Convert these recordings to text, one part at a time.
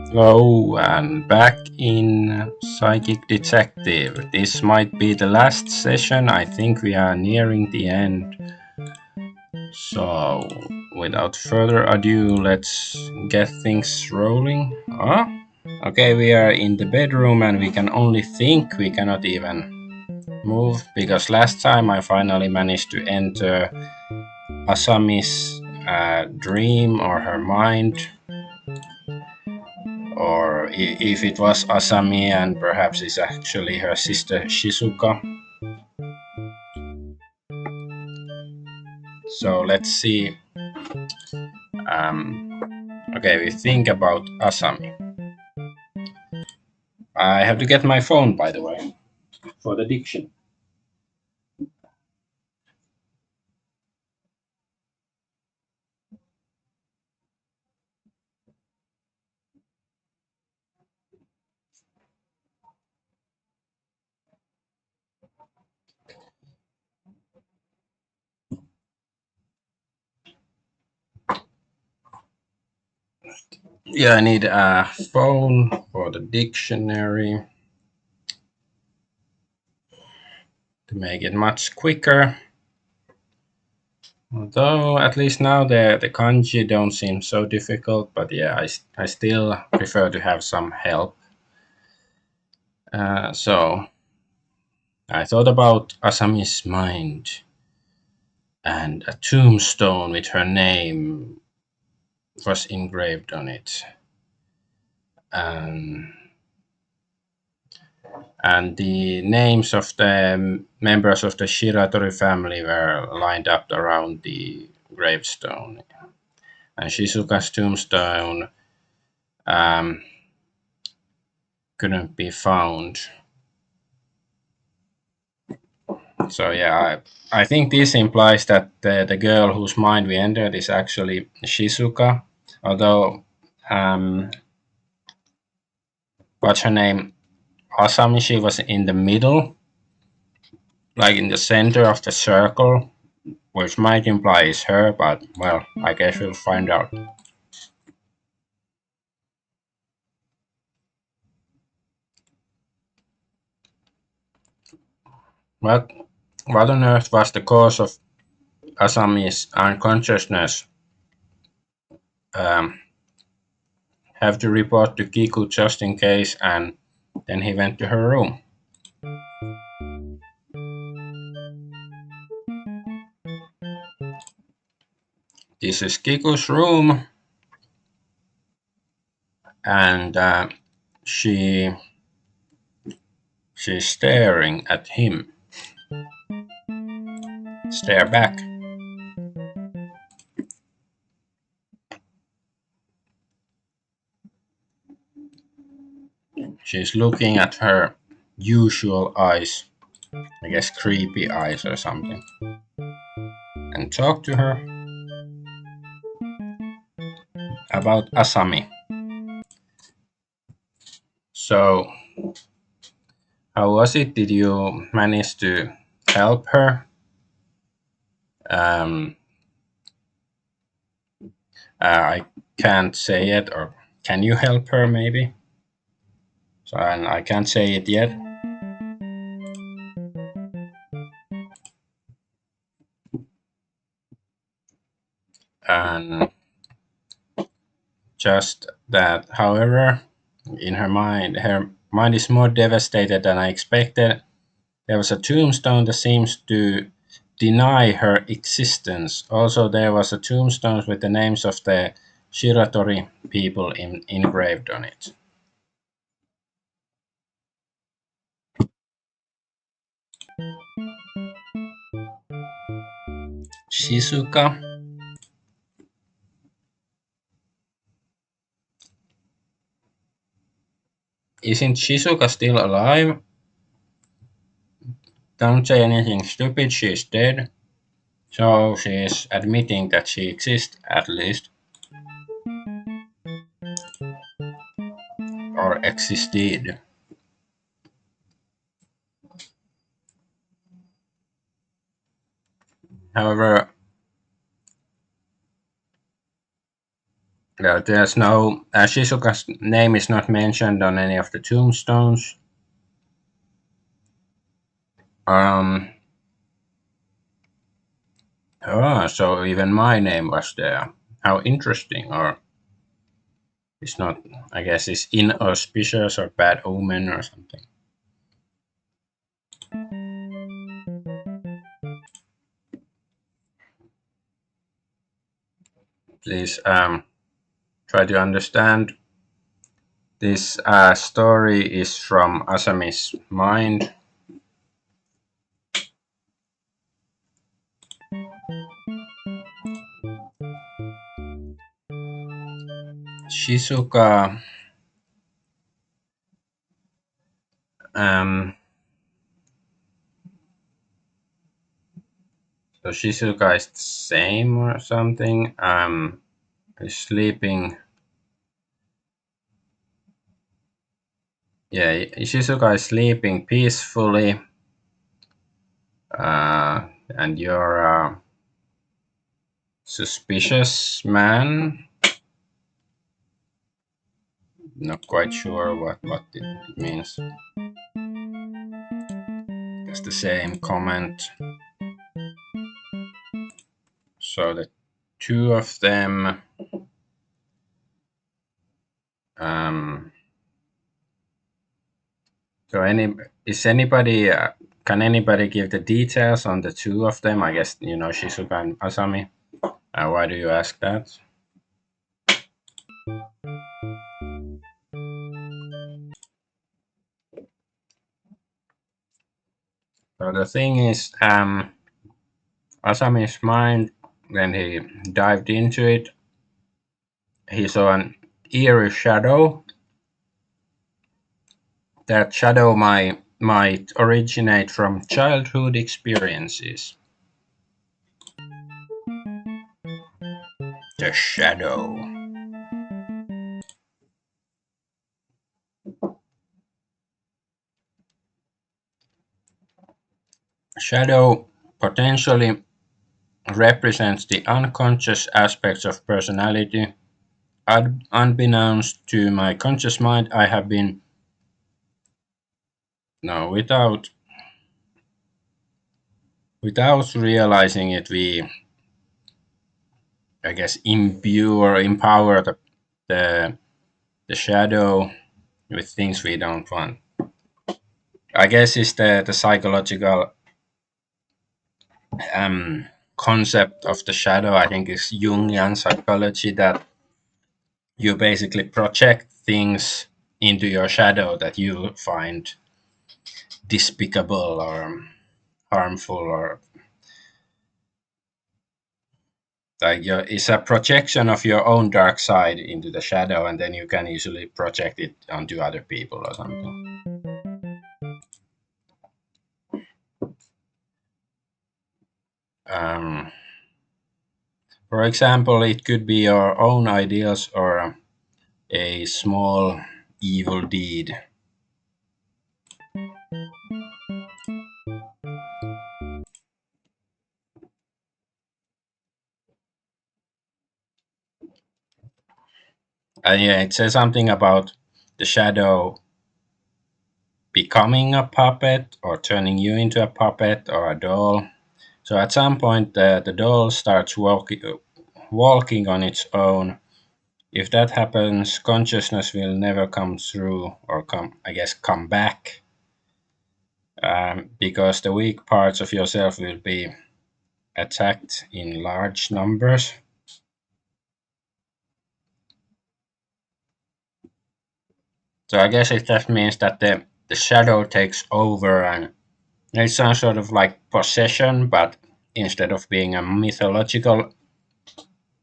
Hello, and back in Psychic Detective. This might be the last session. I think we are nearing the end. So, without further ado, let's get things rolling. Ah, okay, we are in the bedroom and we can only think, we cannot even move because last time I finally managed to enter Asami's dream or her mind, or if it was Asami and perhaps it's actually her sister Shizuka. So let's see. Okay, we think about Asami. I have to get my phone, by the way, for the diction. Yeah, I need a phone for the dictionary to make it much quicker. Although at least now the kanji don't seem so difficult, but yeah, I still prefer to have some help. So I thought about Asami's mind, and a tombstone with her name was engraved on it. Um, and the names of the members of the Shiratori family were lined up around the gravestone. And Shizuka's tombstone um, couldn't be found. So yeah, I think this implies that the girl whose mind we entered is actually Shizuka, although what's her name? Asami, she was in the middle, like in the center of the circle, which might imply it's her, but well, I guess we'll find out. What, what on earth was the cause of Asami's unconsciousness? Um, have to report to Kiku just in case, and then he went to her room. This is Kiku's room, and she she's staring at him. Stare back. She's looking at her usual eyes, I guess creepy eyes or something, and talk to her about Asami. So, how was it? Did you manage to help her? Um, I can't say it, or can you help her maybe? So, and I can't say it yet. And just that, however, in her mind is more devastated than I expected. There was a tombstone that seems to deny her existence. Also, there was a tombstone with the names of the Shiratori people engraved on it. Shizuka, isn't Shizuka still alive? Don't say anything stupid, she's dead. So she's admitting that she exists at least, or existed. However, There's no Shizuka's name is not mentioned on any of the tombstones. Um, so even my name was there. How interesting, or it's not, I guess it's inauspicious or bad omen or something. Please try to understand. This story is from Asami's mind. Shizuka, um, so Shizuka is the same or something. Is sleeping. Yeah, Shizuka is sleeping peacefully, and you're a suspicious man. Not quite sure what it means. It's the same comment. So the two of them. Um, so is anybody? Can anybody give the details on the two of them? I guess you know Shizuka and Asami. Why do you ask that? So the thing is, Asami's mind, when he dived into it, he saw an eerie shadow. That shadow might originate from childhood experiences. The shadow. Shadow potentially represents the unconscious aspects of personality. Unbeknownst to my conscious mind, I have been, no, without realizing it, we, I guess, imbue or empower the, the shadow with things we don't want. I guess it's the psychological um, concept of the shadow. I think is Jungian psychology that you basically project things into your shadow that you find despicable or harmful, or like it's a projection of your own dark side into the shadow, and then you can easily project it onto other people or something. um, for example, it could be your own ideals or a small evil deed. And yeah, it says something about the shadow becoming a puppet or turning you into a puppet or a doll. So at some point, the doll starts walking on its own. If that happens, consciousness will never come through or come back, because the weak parts of yourself will be attacked in large numbers. So I guess it just means that the shadow takes over, and it's some sort of like possession, but instead of being a mythological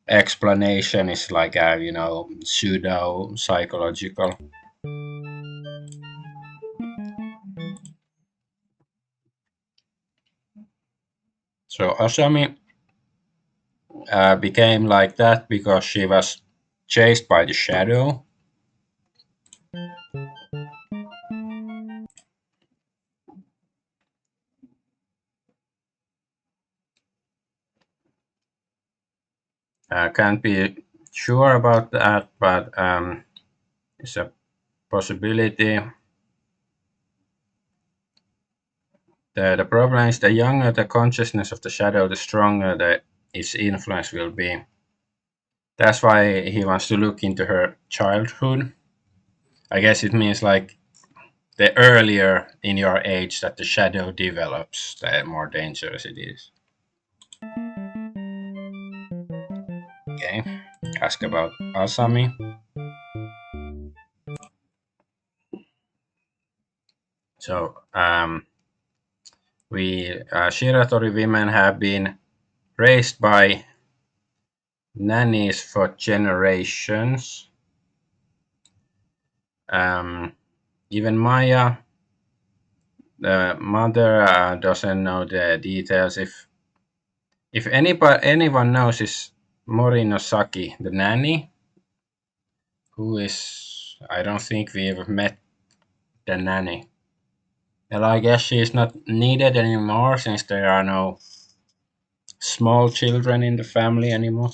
explanation, it's like a pseudo psychological. So Asami became like that because she was chased by the shadow. Can't be sure about that, but it's a possibility. The problem is the younger the consciousness of the shadow, the stronger its influence will be. That's why he wants to look into her childhood. I guess it means like the earlier in your age that the shadow develops, the more dangerous it is. Okay, ask about Asami. So, Shiratori women have been raised by nannies for generations. Even Maya, the mother, doesn't know the details. If anyone knows, is Morinosaki, the nanny, who is, I don't think we've met the nanny. Well, I guess she is not needed anymore since there are no small children in the family anymore.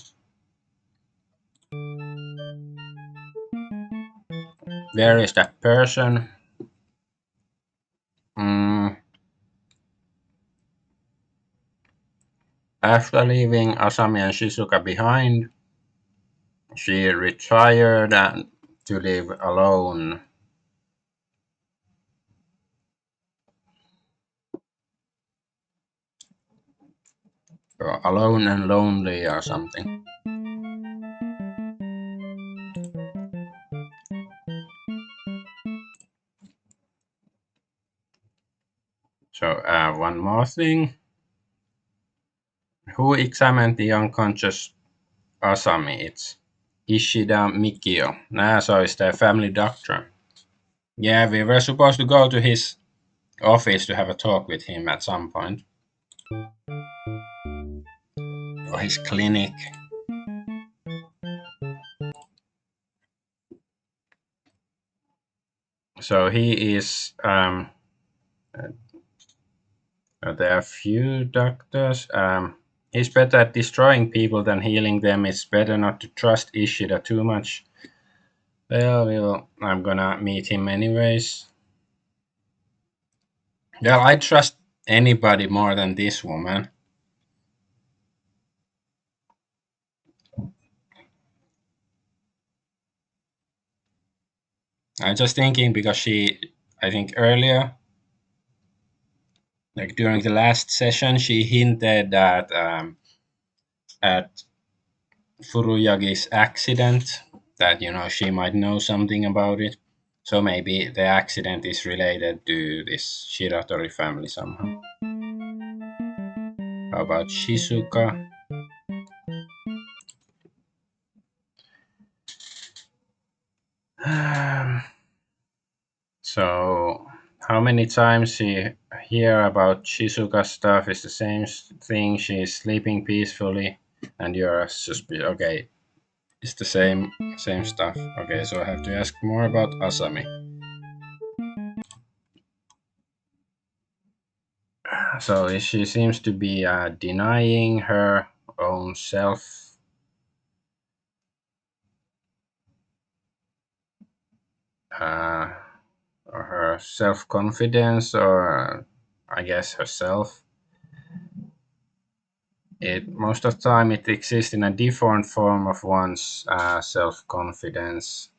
Where is that person? Mm, After leaving Asami and Shizuka behind, she retired and to live alone. Or alone and lonely or something. So one more thing. Who examined the unconscious Asami? It's Ishida Mikio. So it's the family doctor. Yeah, we were supposed to go to his office to have a talk with him at some point. Or his clinic. So he is. There are few doctors. He's better at destroying people than healing them. It's better not to trust Ishida too much. Well, I'm gonna meet him anyways. Well, I trust anybody more than this woman. I'm just thinking because I think earlier, like during the last session, she hinted that at Furuyagi's accident, that she might know something about it. So maybe the accident is related to this Shiratori family somehow. How about Shizuka? So, how many times you hear about Shizuka stuff is the same thing. She's sleeping peacefully, and you're suspicious. Okay, it's the same stuff. Okay, so I have to ask more about Asami. So she seems to be denying her own self. Uh, or her self-confidence, or I guess herself. It most of the time it exists in a different form of one's self-confidence,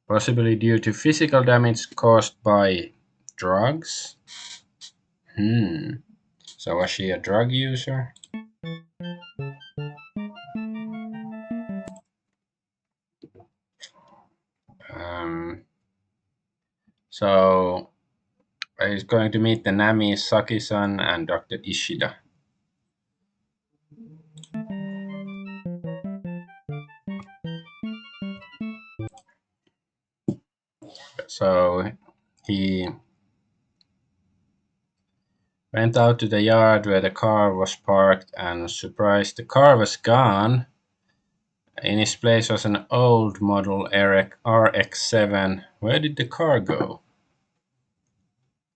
possibly due to physical damage caused by drugs. So was she a drug user? Um, so he's going to meet the Nami, Saki-san, and Dr. Ishida. So he went out to the yard where the car was parked, and surprised, the car was gone. In its place was an old model RX-7. Where did the car go?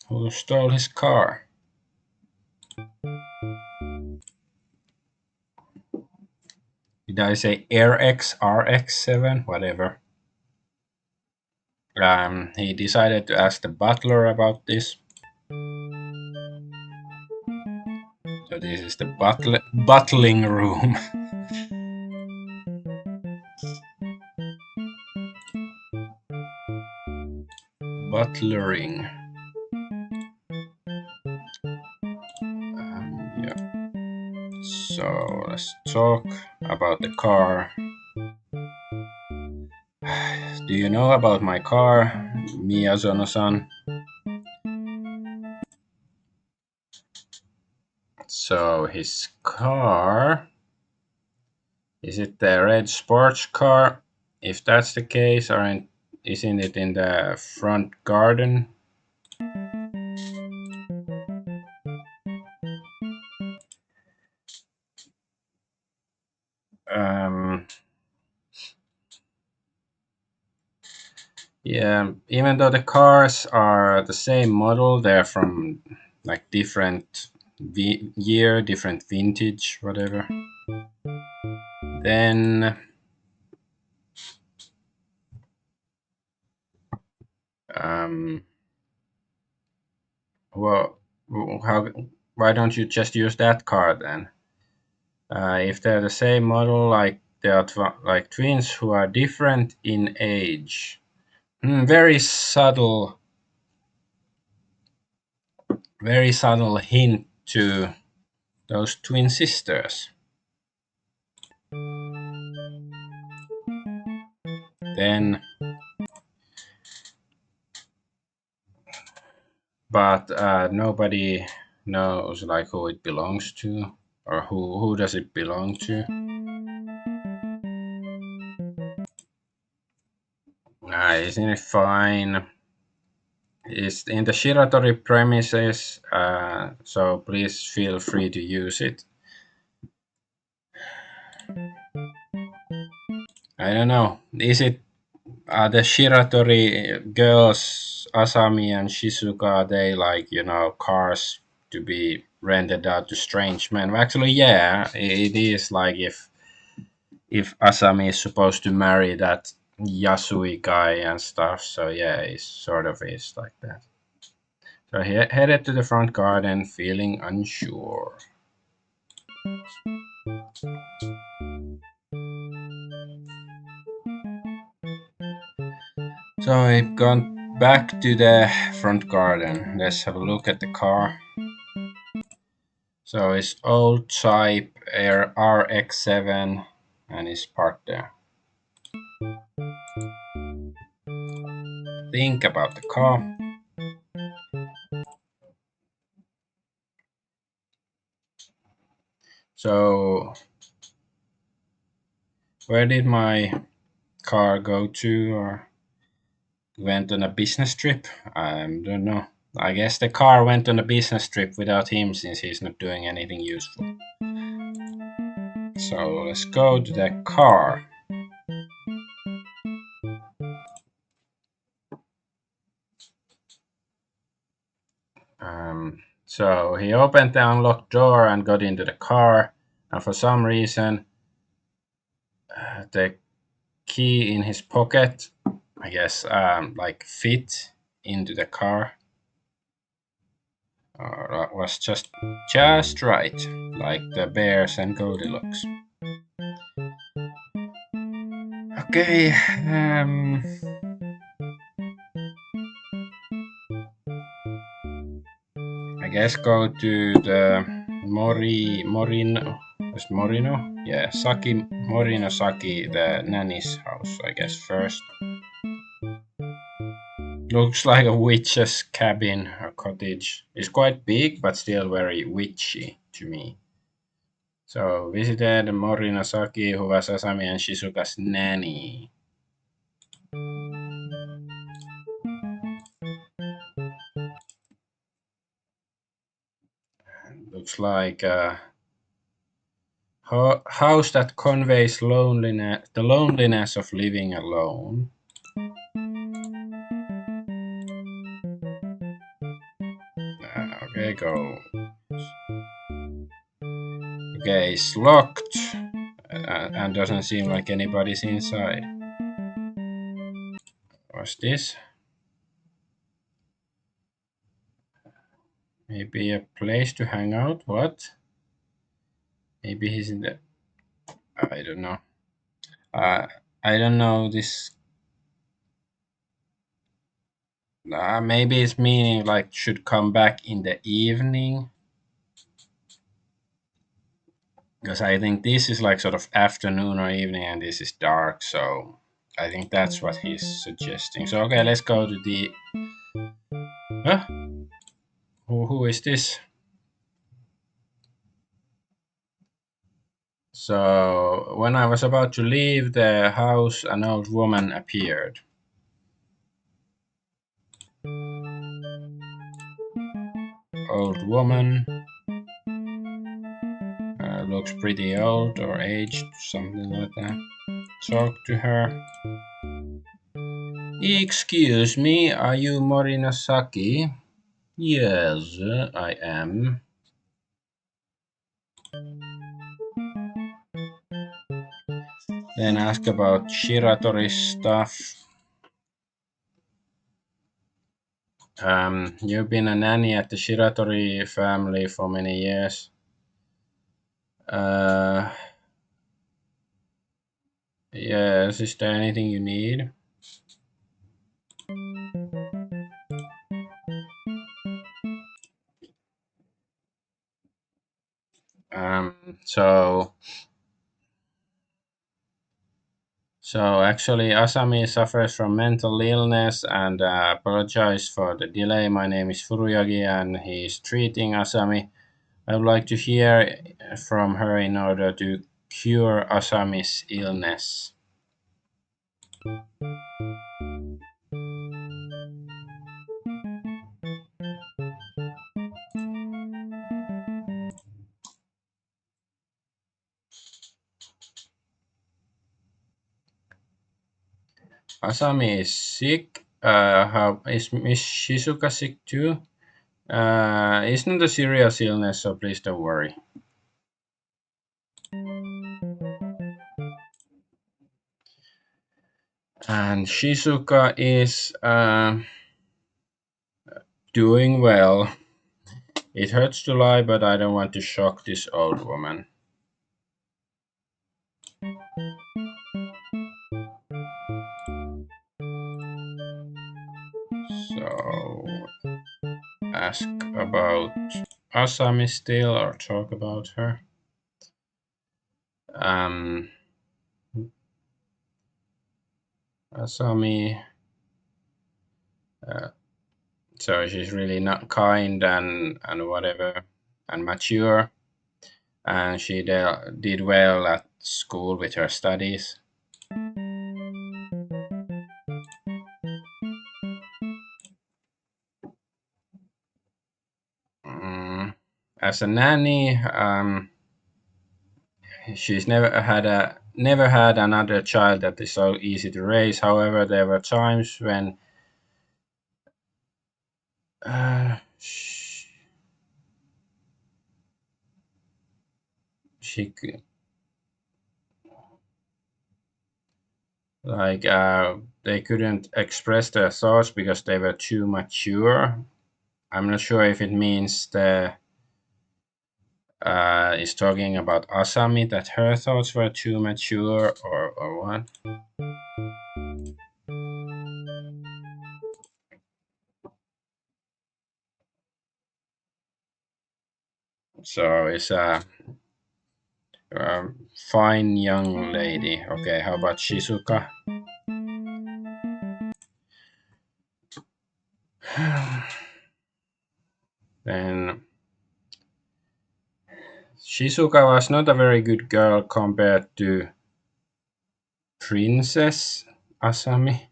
Who stole his car? Did I say AirX, RX7, whatever? He decided to ask the butler about this. So this is the butling room. Butlering. Yeah. So let's talk about the car. Do you know about my car, Miyazono-san? So his car, is it the red sports car? If that's the case, isn't it in the front garden? Um, yeah, even though the cars are the same model, they're from like different year, different vintage, whatever. Then um, well, how? Why don't you just use that car then? If they're the same model, like they are like twins who are different in age. Very subtle hint to those twin sisters. Then, but nobody knows like who it belongs to or who does it belong to. Isn't it fine? It's in the Shiratori premises, so please feel free to use it. I don't know. Is it the Shiratori girls, Asami and Shizuka? They like cars to be rented out to strange men. Well, actually, yeah, it is like if Asami is supposed to marry that Yasui guy and stuff. So yeah, it sort of is like that. So he headed to the front garden, feeling unsure. So I've gone back to the front garden. Let's have a look at the car. So it's old Type Air RX7 and it's parked there. Think about the car. So where did my car go to or went on a business trip? I don't know. I guess the car went on a business trip without him since he's not doing anything useful. So let's go to the car. So he opened the unlocked door and got into the car, and for some reason, the key in his pocket, I guess, like fit into the car. Was just right, like the bears and Goldilocks. Okay, I guess go to the Morino? Yeah, Morino Saki, the nanny's house, I guess, first. Looks like a witch's cabin or cottage. It's quite big, but still very witchy to me. So, visited Morino Saki, who was Asami and Shizuka's nanny. Looks like a house that conveys loneliness, the loneliness of living alone. Okay, go. Okay, it's locked. and doesn't seem like anybody's inside. What's this? Maybe a place to hang out? What? Maybe he's in the. I don't know. Uh, I don't know this. Maybe it's meaning like should come back in the evening. Because I think this is like sort of afternoon or evening and this is dark. So I think that's what he's suggesting. So, okay, let's go to the. Huh? Who is this? So, when I was about to leave the house, an old woman appeared. Old woman. Looks pretty old or aged, something like that. Talk to her. Excuse me, are you Morinosaki? Yes, I am. Then ask about Shiratori stuff. You've been a nanny at the Shiratori family for many years. Uh, yes, is there anything you need? So actually, Asami suffers from mental illness and apologize for the delay. My name is Furuyagi and he's treating Asami. I would like to hear from her in order to cure Asami's illness. Asami is sick. Is Miss Shizuka sick too? It's not a serious illness, so please don't worry. And Shizuka is doing well. It hurts to lie, but I don't want to shock this old woman. So, ask about Asami still, or talk about her. Asami. So she's really not kind and whatever and mature, and she did well at school with her studies. As a nanny, she's never had another child that is so easy to raise. However, there were times when she could, like they couldn't express their thoughts because they were too mature. I'm not sure if it means the is talking about Asami that her thoughts were too mature or what. So it's a fine young lady. Okay, how about Shizuka? Then Shizuka was not a very good girl compared to Princess Asami.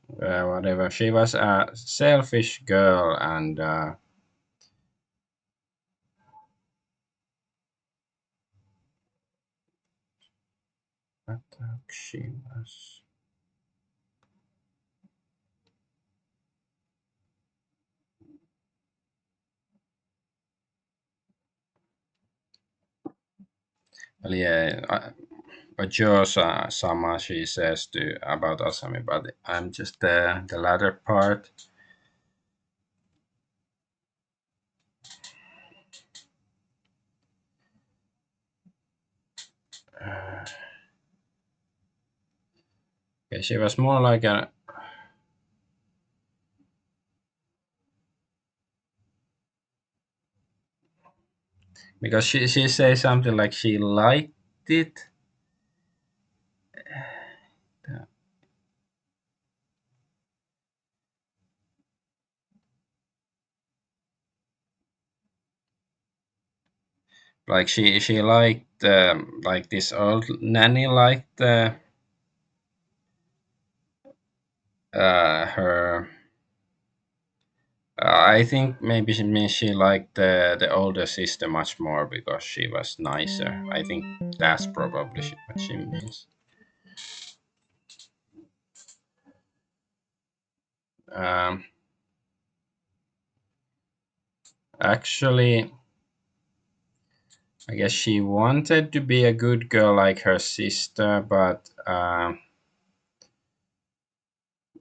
Whatever. She was a selfish girl and she was. Well, yeah, Ojosa Sama, she says to about Asami, but I'm just the latter part. Uh, okay, she was more like a because she says something like she liked it. Like she liked like this old nanny liked her. I think maybe she means she liked the older sister much more because she was nicer. I think that's probably what she means. Um, Actually, I guess she wanted to be a good girl like her sister, but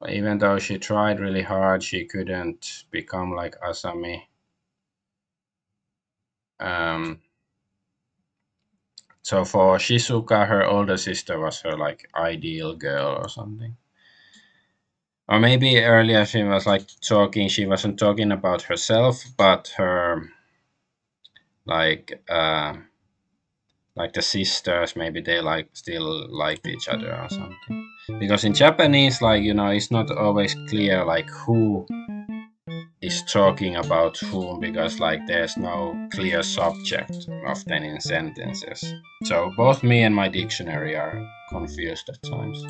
even though she tried really hard, she couldn't become like Asami. Um, so for Shizuka, her older sister was her like ideal girl or something. Or maybe earlier she was like talking. She wasn't talking about herself, but her like like the sisters. Maybe they like still liked each other or something. Because in Japanese, like it's not always clear like who is talking about whom because like there's no clear subject often in sentences. So both me and my dictionary are confused at times.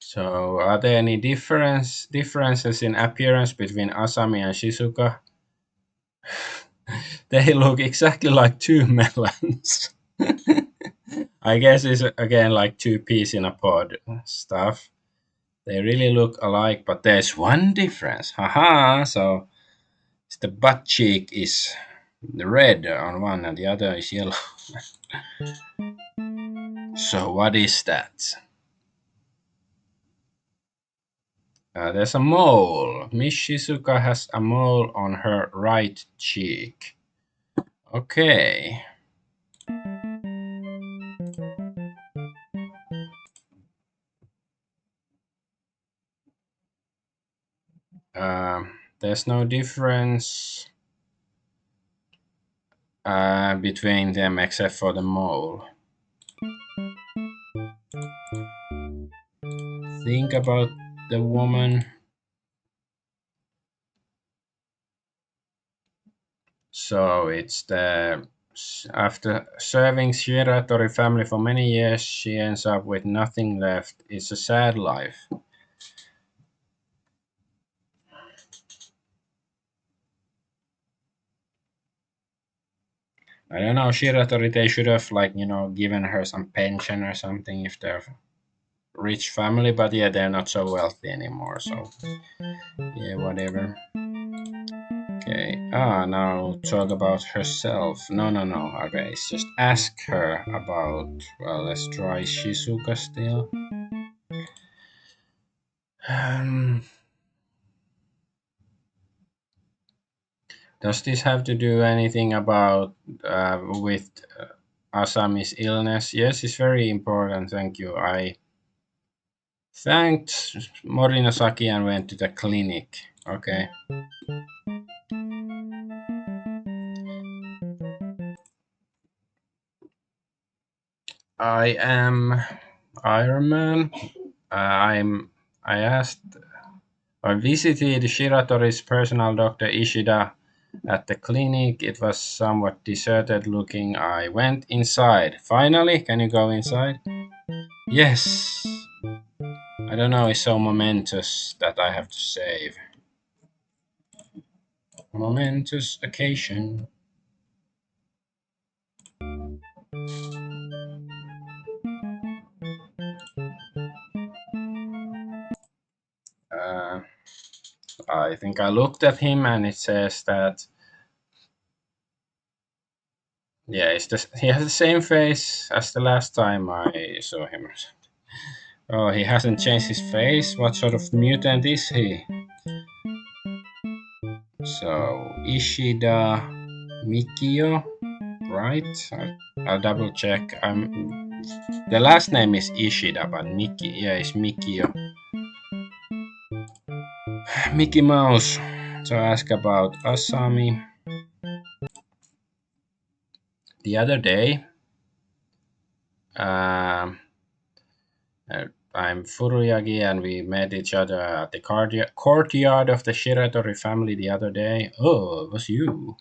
So are there any differences in appearance between Asami and Shizuka? They look exactly like two melons. I guess it's again like two peas in a pod stuff. They really look alike, but there's one difference. Haha! So the butt cheek is red on one and the other is yellow. So what is that? There's a mole. Miss Shizuka has a mole on her right cheek. Okay. There's no difference between them except for the mole. Think about the woman. So it's the after serving Shiratori family for many years, she ends up with nothing left. It's a sad life. I don't know, Shiratori, they should have like given her some pension or something if they're rich family, but yeah, they're not so wealthy anymore. So yeah, whatever. Okay. Now talk about herself. No, no, no. Okay, just ask her about. Well, let's try Shizuka still. Um, does this have to do anything about with Asami's illness? Yes, it's very important. Thank you. I thanked Morinosaki and went to the clinic. Okay. I am Iron Man. I asked. I visited Shiratori's personal doctor Ishida at the clinic. It was somewhat deserted looking. I went inside. Finally, can you go inside? Yes. I don't know, it's so momentous that I have to save. Momentous occasion. I think I looked at him and it says that, yeah, he has the same face as the last time I saw him. Oh, he hasn't changed his face. What sort of mutant is he? So, Ishida Mikio, right? I'll double check. The last name is Ishida, but yeah, it's Mikio. Mickey Mouse. So ask about Asami. The other day, um, I'm Furuyagi and we met each other at the courtyard of the Shiratori family the other day. Oh, it was you.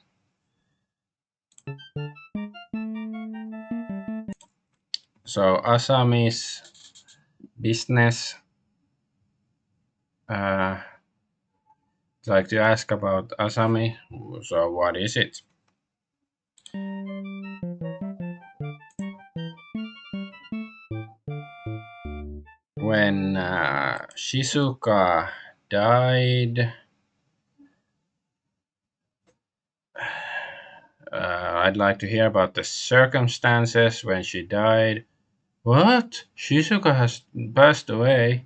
So Asami's business, uh, like to ask about Asami. So what is it? When Shizuka died, I'd like to hear about the circumstances when she died. What? Shizuka has passed away?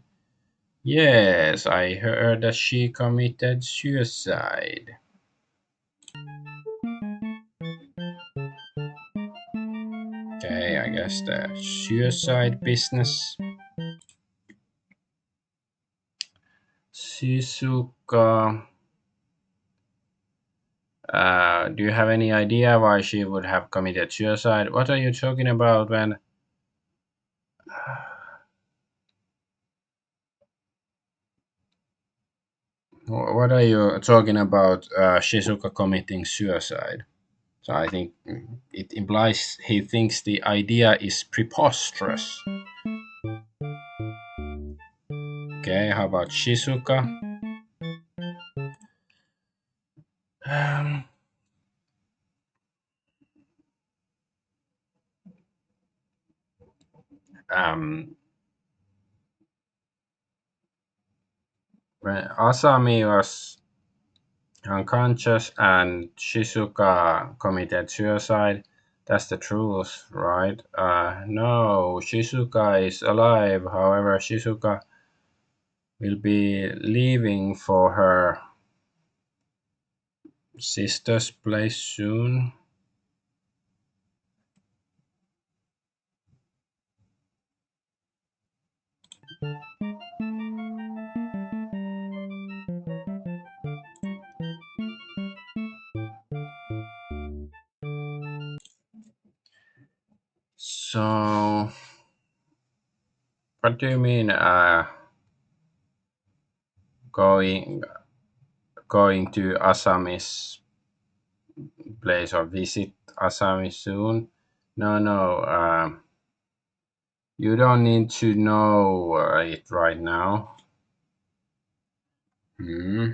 Yes, I heard that she committed suicide. Okay, I guess the suicide business. Shizuka. Do you have any idea why she would have committed suicide? What are you talking about when. What are you talking about Shizuka committing suicide? So I think it implies he thinks the idea is preposterous. Okay, how about Shizuka? Um, um, when Asami was unconscious and Shizuka committed suicide, that's the truth, right? No, Shizuka is alive. However, Shizuka will be leaving for her sister's place soon. So, what do you mean going going to Asami's place or visit Asami soon? No, no, you don't need to know it right now. Hmm.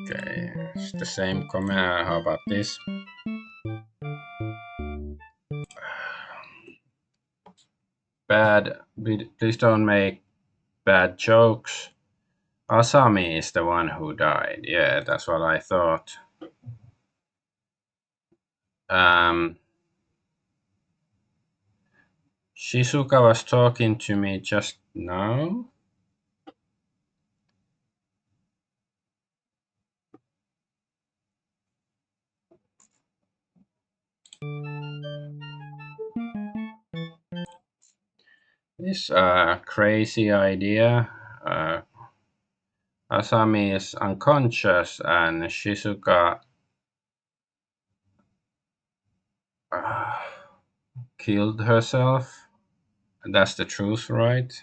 Okay, it's the same comment. How about this? Bad. Please don't make bad jokes. Asami is the one who died. Yeah, that's what I thought. Um, Shizuka was talking to me just now. This crazy idea. Asami is unconscious and Shizuka uh, killed herself. That's the truth, right?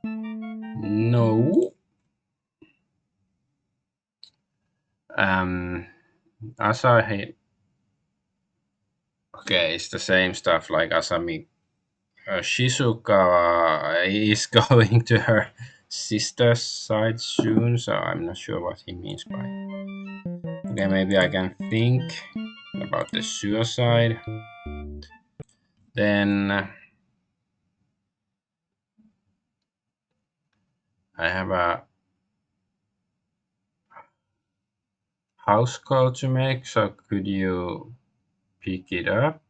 No. Um, Asahi. Okay, it's the same stuff like Asami. Shizuka is going to her sister's side soon, so I'm not sure what he means by. Okay, maybe I can think about the suicide. Then I have a house call to make, so could you pick it up?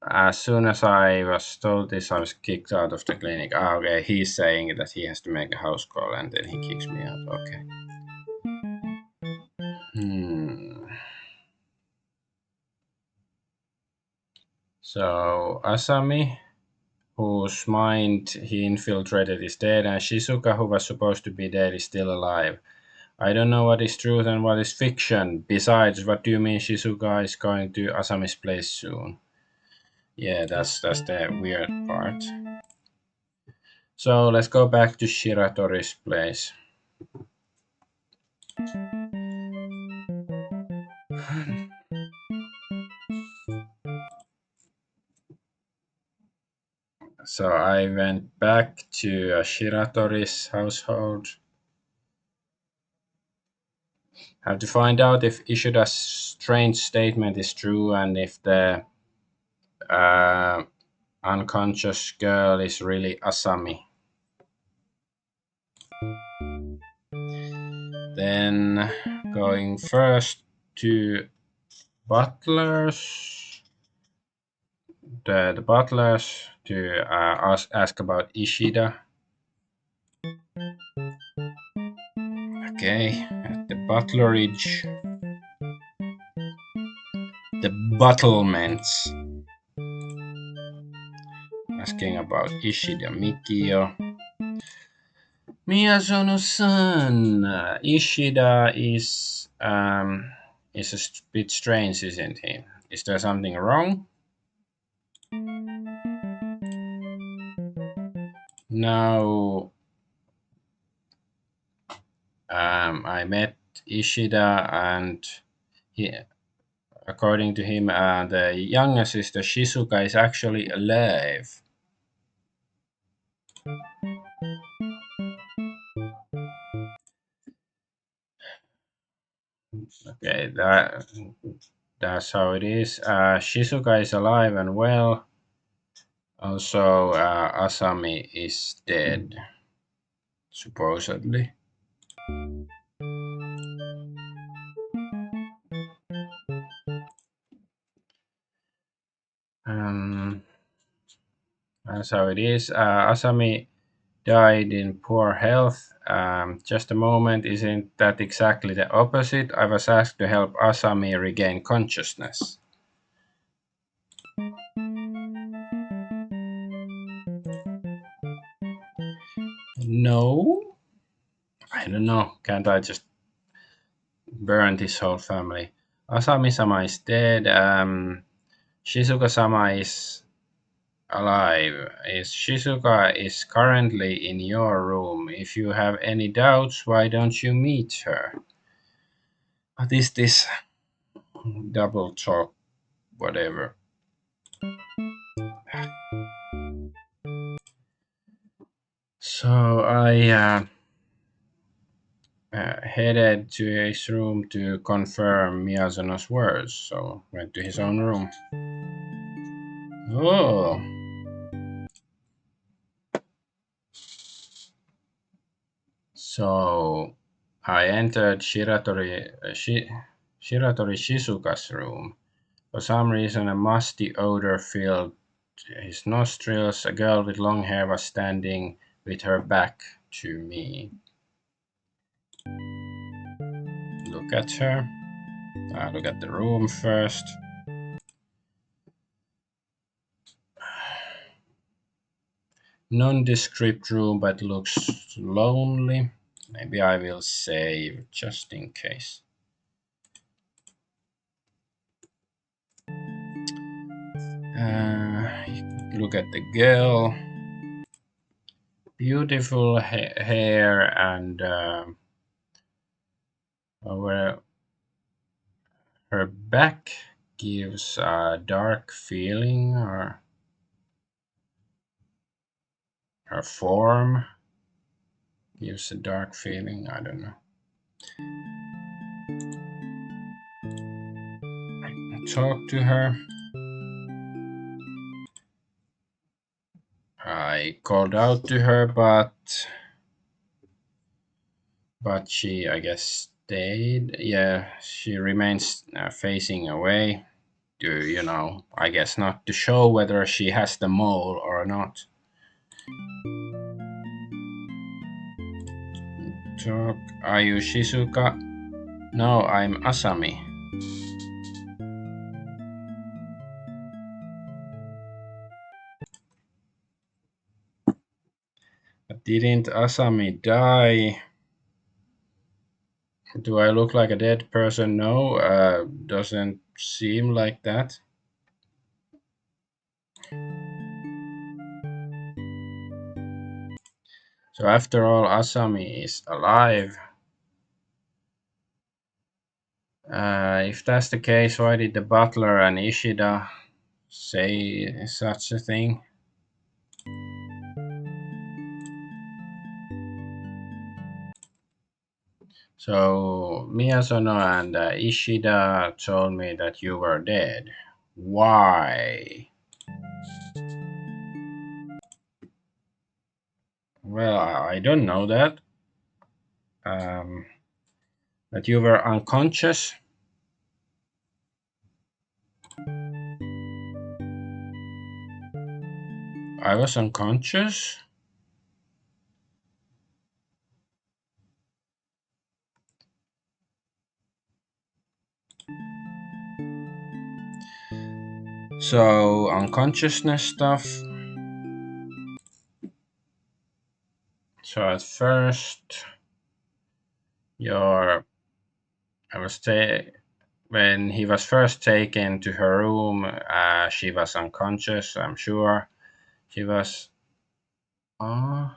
As soon as I was told this, I was kicked out of the clinic. Ah, okay, he's saying that he has to make a house call and then he kicks me out. Okay. So Asami, whose mind he infiltrated, is dead, and Shizuka, who was supposed to be dead, is still alive. I don't know what is truth and what is fiction. Besides, what do you mean Shizuka is going to Asami's place soon? Yeah, that's the weird part. So let's go back to Shiratori's place. So I went back to Shiratori's household. Have to find out if Ishida's strange statement is true and if the uh, unconscious girl is really Asami. Then going first to butlers, the butlers to ask about Ishida. Okay, at the butlerage, the battlements, asking about Ishida Mikio. Miyazono-san, Ishida is a bit strange, isn't he? Is there something wrong? Now, I met Ishida, and he, according to him, the younger sister Shizuka is actually alive. Okay, that's how it is. Shizuka is alive and well. Also, Asami is dead, supposedly. Um, that's how it is. Asami died in poor health. Just a moment, isn't that exactly the opposite? I was asked to help Asami regain consciousness. No? I don't know. Can't I just burn his whole family? Asami-sama is dead. Shizuka-sama is alive. Shizuka is currently in your room. If you have any doubts, why don't you meet her? What is this double talk? Whatever. So I headed to his room to confirm Miyazono's words. So went to his own room. Oh. So I entered Shiratori Shizuka's room. For some reason, a musty odor filled his nostrils. A girl with long hair was standing with her back to me. Look at her. Look at the room first. Nondescript room, but looks lonely. Maybe I will save just in case. Look at the girl. Beautiful hair and over her back gives a dark feeling, or her form gives a dark feeling. I don't know. I talk to her. I called out to her, but she, I guess, stayed. Yeah, she remains facing away. To, I guess not to show whether she has the mole or not. Talk. Are you Shizuka? No, I'm Asami. Didn't Asami die? Do I look like a dead person? No, doesn't seem like that. So after all, Asami is alive. If that's the case, why did the butler and Ishida say such a thing? So Miyazono and Ishida told me that you were dead. Why? Well, I don't know that. Um, that you were unconscious. I was unconscious. So unconsciousness stuff. So at first, your I was when he was first taken to her room. She was unconscious. I'm sure she was. Oh,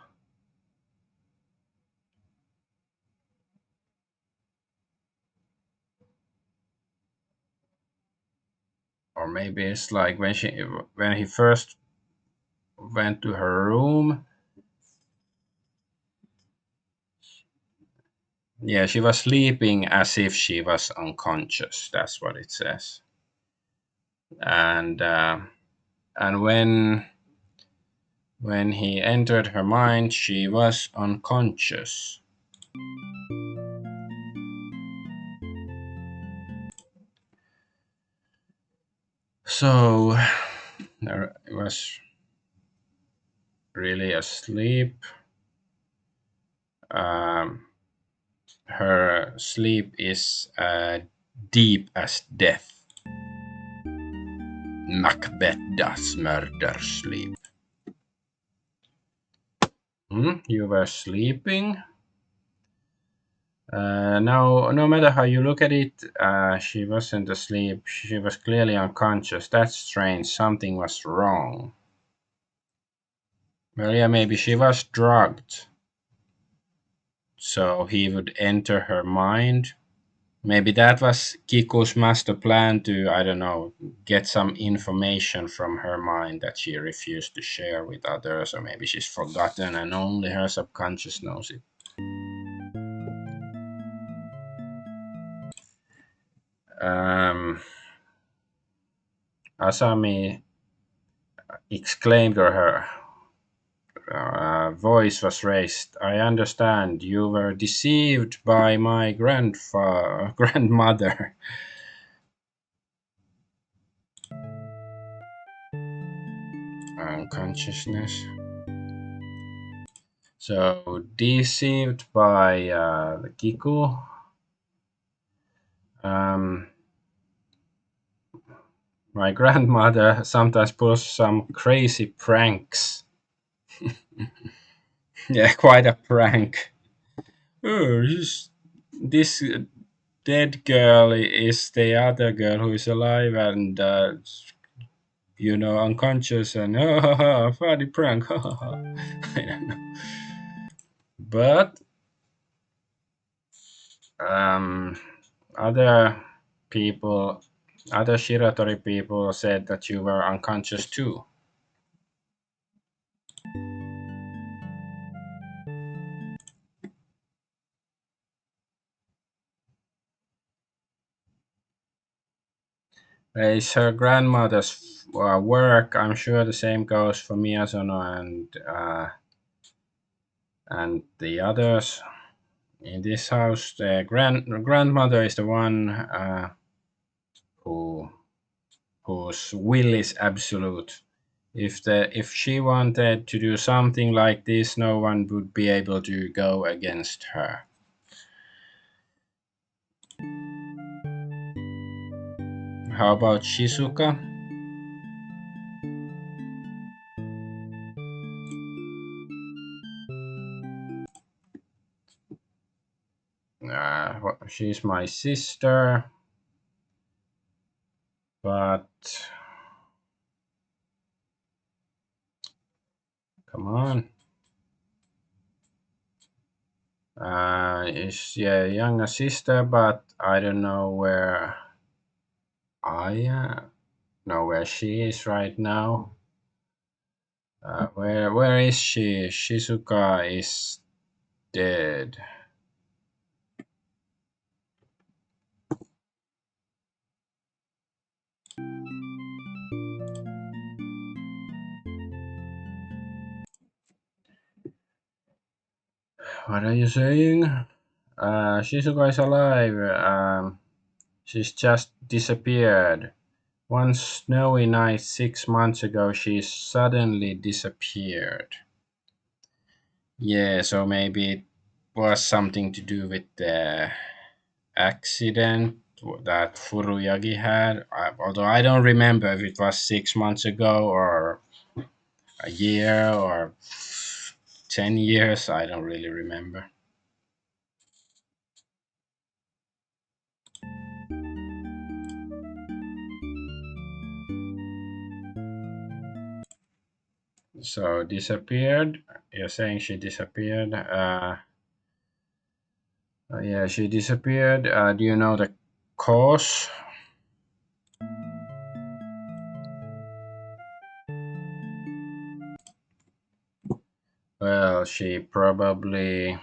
or maybe it's like when he first went to her room. Yeah, she was sleeping as if she was unconscious. That's what it says. And when he entered her mind, she was unconscious. So it was really asleep. Um, her sleep is deep as death. Macbeth does murder sleep. You were sleeping? No matter how you look at it, she wasn't asleep. She was clearly unconscious. That's strange. Something was wrong. Well, yeah, maybe she was drugged. So he would enter her mind. Maybe that was Kiku's master plan to, I don't know, get some information from her mind that she refused to share with others, or maybe she's forgotten and only her subconscious knows it. Um, Asami exclaimed, or her voice was raised. I understand you were deceived by my grandmother. Unconsciousness. So deceived by Kiku. Um, my grandmother sometimes pulls some crazy pranks. Yeah, quite a prank. Oh, this dead girl is the other girl who is alive and unconscious and funny prank. I don't know. But um, other people, other Shiratori people said that you were unconscious too. Is her grandmother's work, I'm sure the same goes for Miyazono and the others in this house. The grandmother is the one who whose will is absolute. If she wanted to do something like this, no one would be able to go against her. How about Shizuka? She's my sister, but come on. Is younger sister, but I don't know where I know where she is right now. Where is she? Shizuka is dead. What are you saying? Shizuka is alive. She's just disappeared. One snowy night 6 months ago, she suddenly disappeared. Yeah, so maybe it was something to do with the accident that Furuyagi had. Although I don't remember if it was 6 months ago or a year or 10 years. I don't really remember. So disappeared. You're saying she disappeared. Yeah, she disappeared. Do you know the cause? Well, she probably.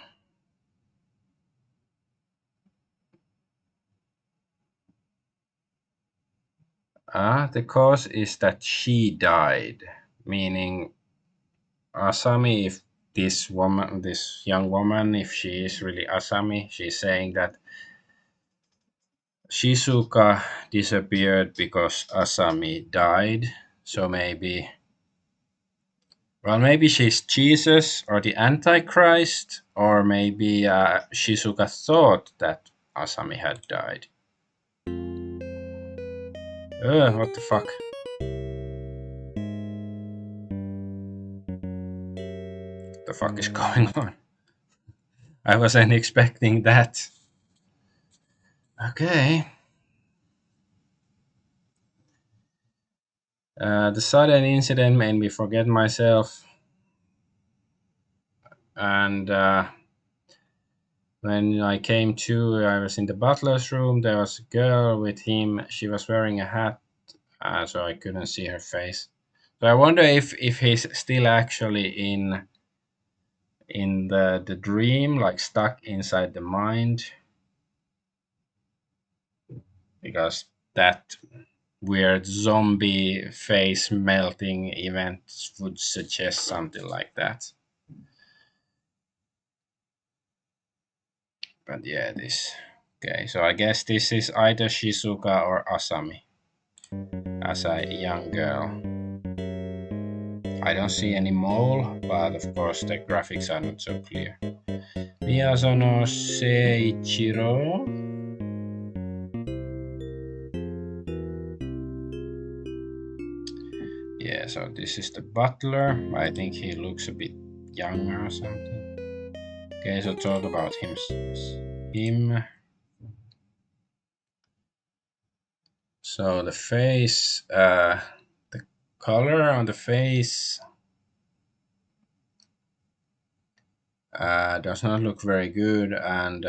The cause is that she died, meaning Asami. If this young woman, if she is really Asami, she's saying that Shizuka disappeared because Asami died. So maybe she's Jesus or the Antichrist, or maybe Shizuka thought that Asami had died. What the fuck? What the fuck is going on? I wasn't expecting that. Okay. The sudden incident made me forget myself, and when I came to, I was in the butler's room. There was a girl with him. She was wearing a hat, so I couldn't see her face. So I wonder if he's still actually in the dream, like stuck inside the mind, because that weird zombie face melting event would suggest something like that. But yeah, this. Okay, so I guess this is either Shizuka or Asami as a young girl. I don't see any mole, but of course the graphics are not so clear. Miyazono Seiichiro. Yeah, so this is the butler. I think he looks a bit younger or something. Okay, so talk about him. So the face, the color on the face does not look very good, and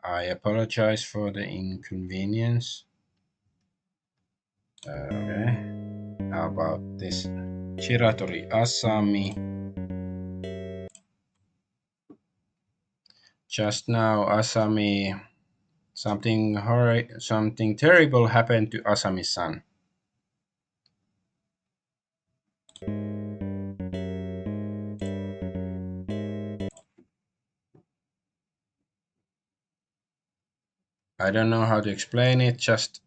I apologize for the inconvenience. Okay, how about this Chiratori Asami? Just now, Asami, something terrible happened to Asami's son. I don't know how to explain it. Just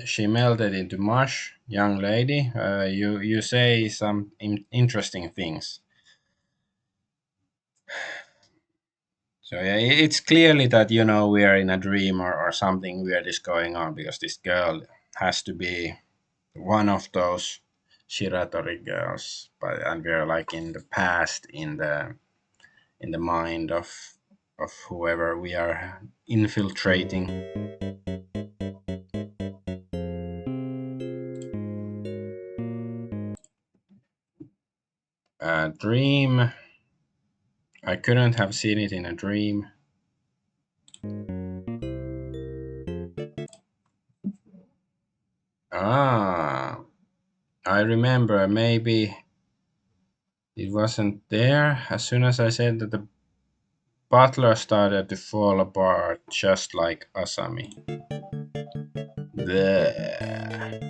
she melted into mush, young lady. You say some interesting things. So yeah, it's clearly that we are in a dream or something weird is going on because this girl has to be one of those Shiratori girls, but and we're like in the past in the mind of whoever we are infiltrating. Dream. I couldn't have seen it in a dream. Ah, I remember. Maybe it wasn't there. As soon as I said that the butler started to fall apart, just like Asami. Bleh.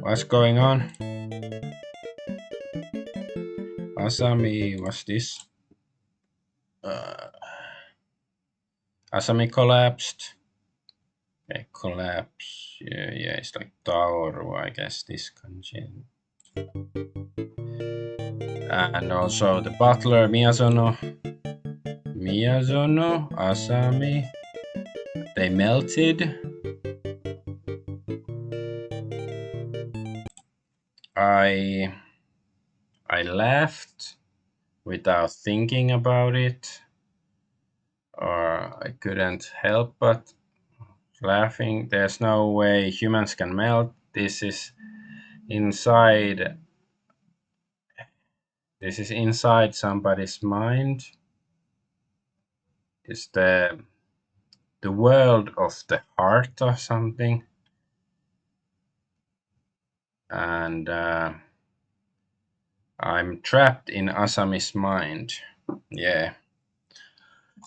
What's going on? Asami, what's this? Uh, Asami collapsed. Okay, collapse. Yeah, yeah, it's like Tauru, I guess, this kanji. And also the butler, Miyazono. Miyazono, Asami. They melted. I I laughed without thinking about it, or I couldn't help but laughing. There's no way humans can melt. Inside this is inside somebody's mind. Is the world of the heart or something, and I'm trapped in Asami's mind. Yeah,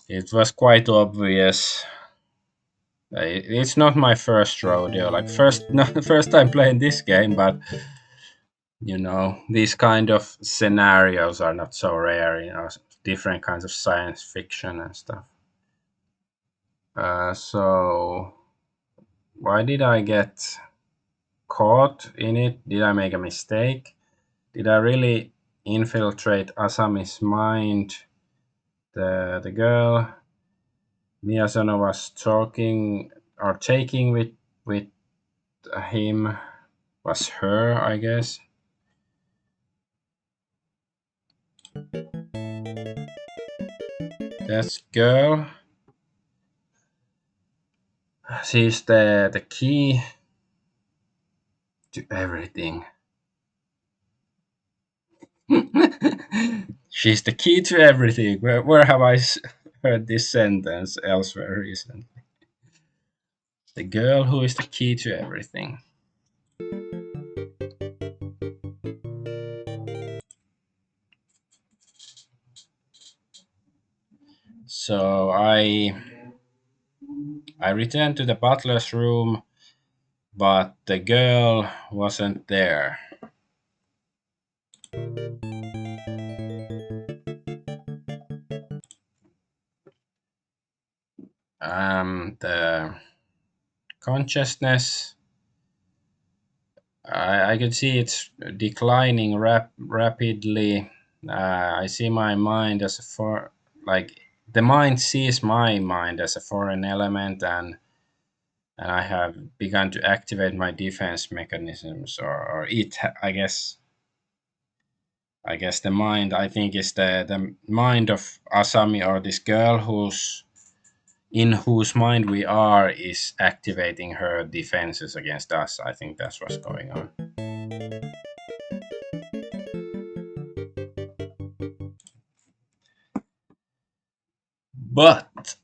it was quite obvious. It's not my first rodeo, like first not first time playing this game, but these kind of scenarios are not so rare. Different kinds of science fiction and stuff. So why did I get caught in it? Did I make a mistake? Did I really infiltrate Asami's mind? The girl Miyazono was talking or taking with him was her, I guess. That girl, she's the key to everything. She's the key to everything. Where have I heard this sentence elsewhere recently? The girl who is the key to everything. So I returned to the butler's room, but the girl wasn't there. The consciousness, I could see it's declining rapidly. I see my mind as like the mind sees my mind as a foreign element, and I have begun to activate my defense mechanisms, or it. I guess the mind, I think, is the mind of Asami, or this girl in whose mind we are, is activating her defenses against us. I think that's what's going on. But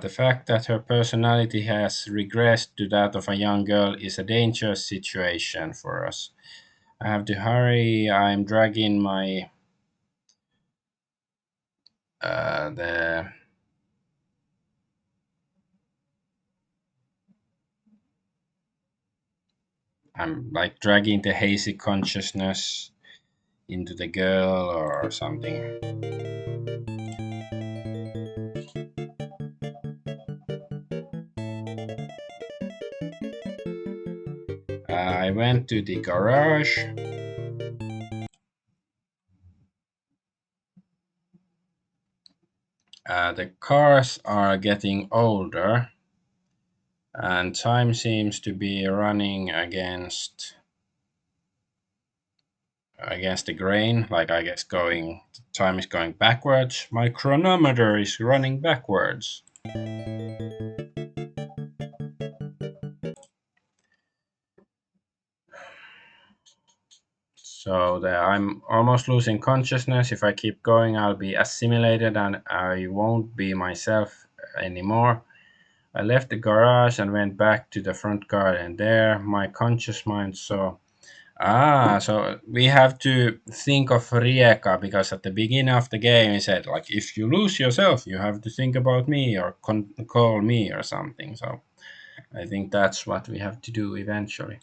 the fact that her personality has regressed to that of a young girl is a dangerous situation for us. I have to hurry. I'm dragging my the I'm like dragging the hazy consciousness into the girl or something. I went to the garage. The cars are getting older, and time seems to be running against the grain. Like I guess time is going backwards. My chronometer is running backwards. So I'm almost losing consciousness. If I keep going, I'll be assimilated and I won't be myself anymore. I left the garage and went back to the front garden. There, my conscious mind saw. So we have to think of Rieka because at the beginning of the game he said, like, if you lose yourself, you have to think about me or call me or something. So I think that's what we have to do eventually.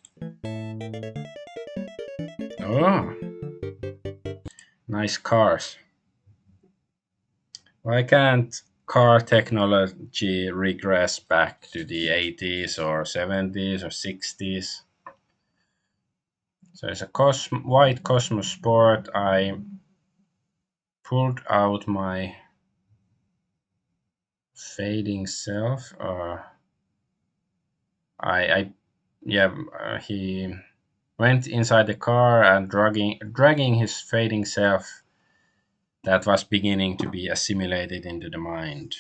Oh, nice cars. Why can't car technology regress back to the 80s or 70s or 60s? So it's a white Cosmos Sport. I pulled out my fading self. I yeah, he went inside the car and dragging his fading self that was beginning to be assimilated into the mind.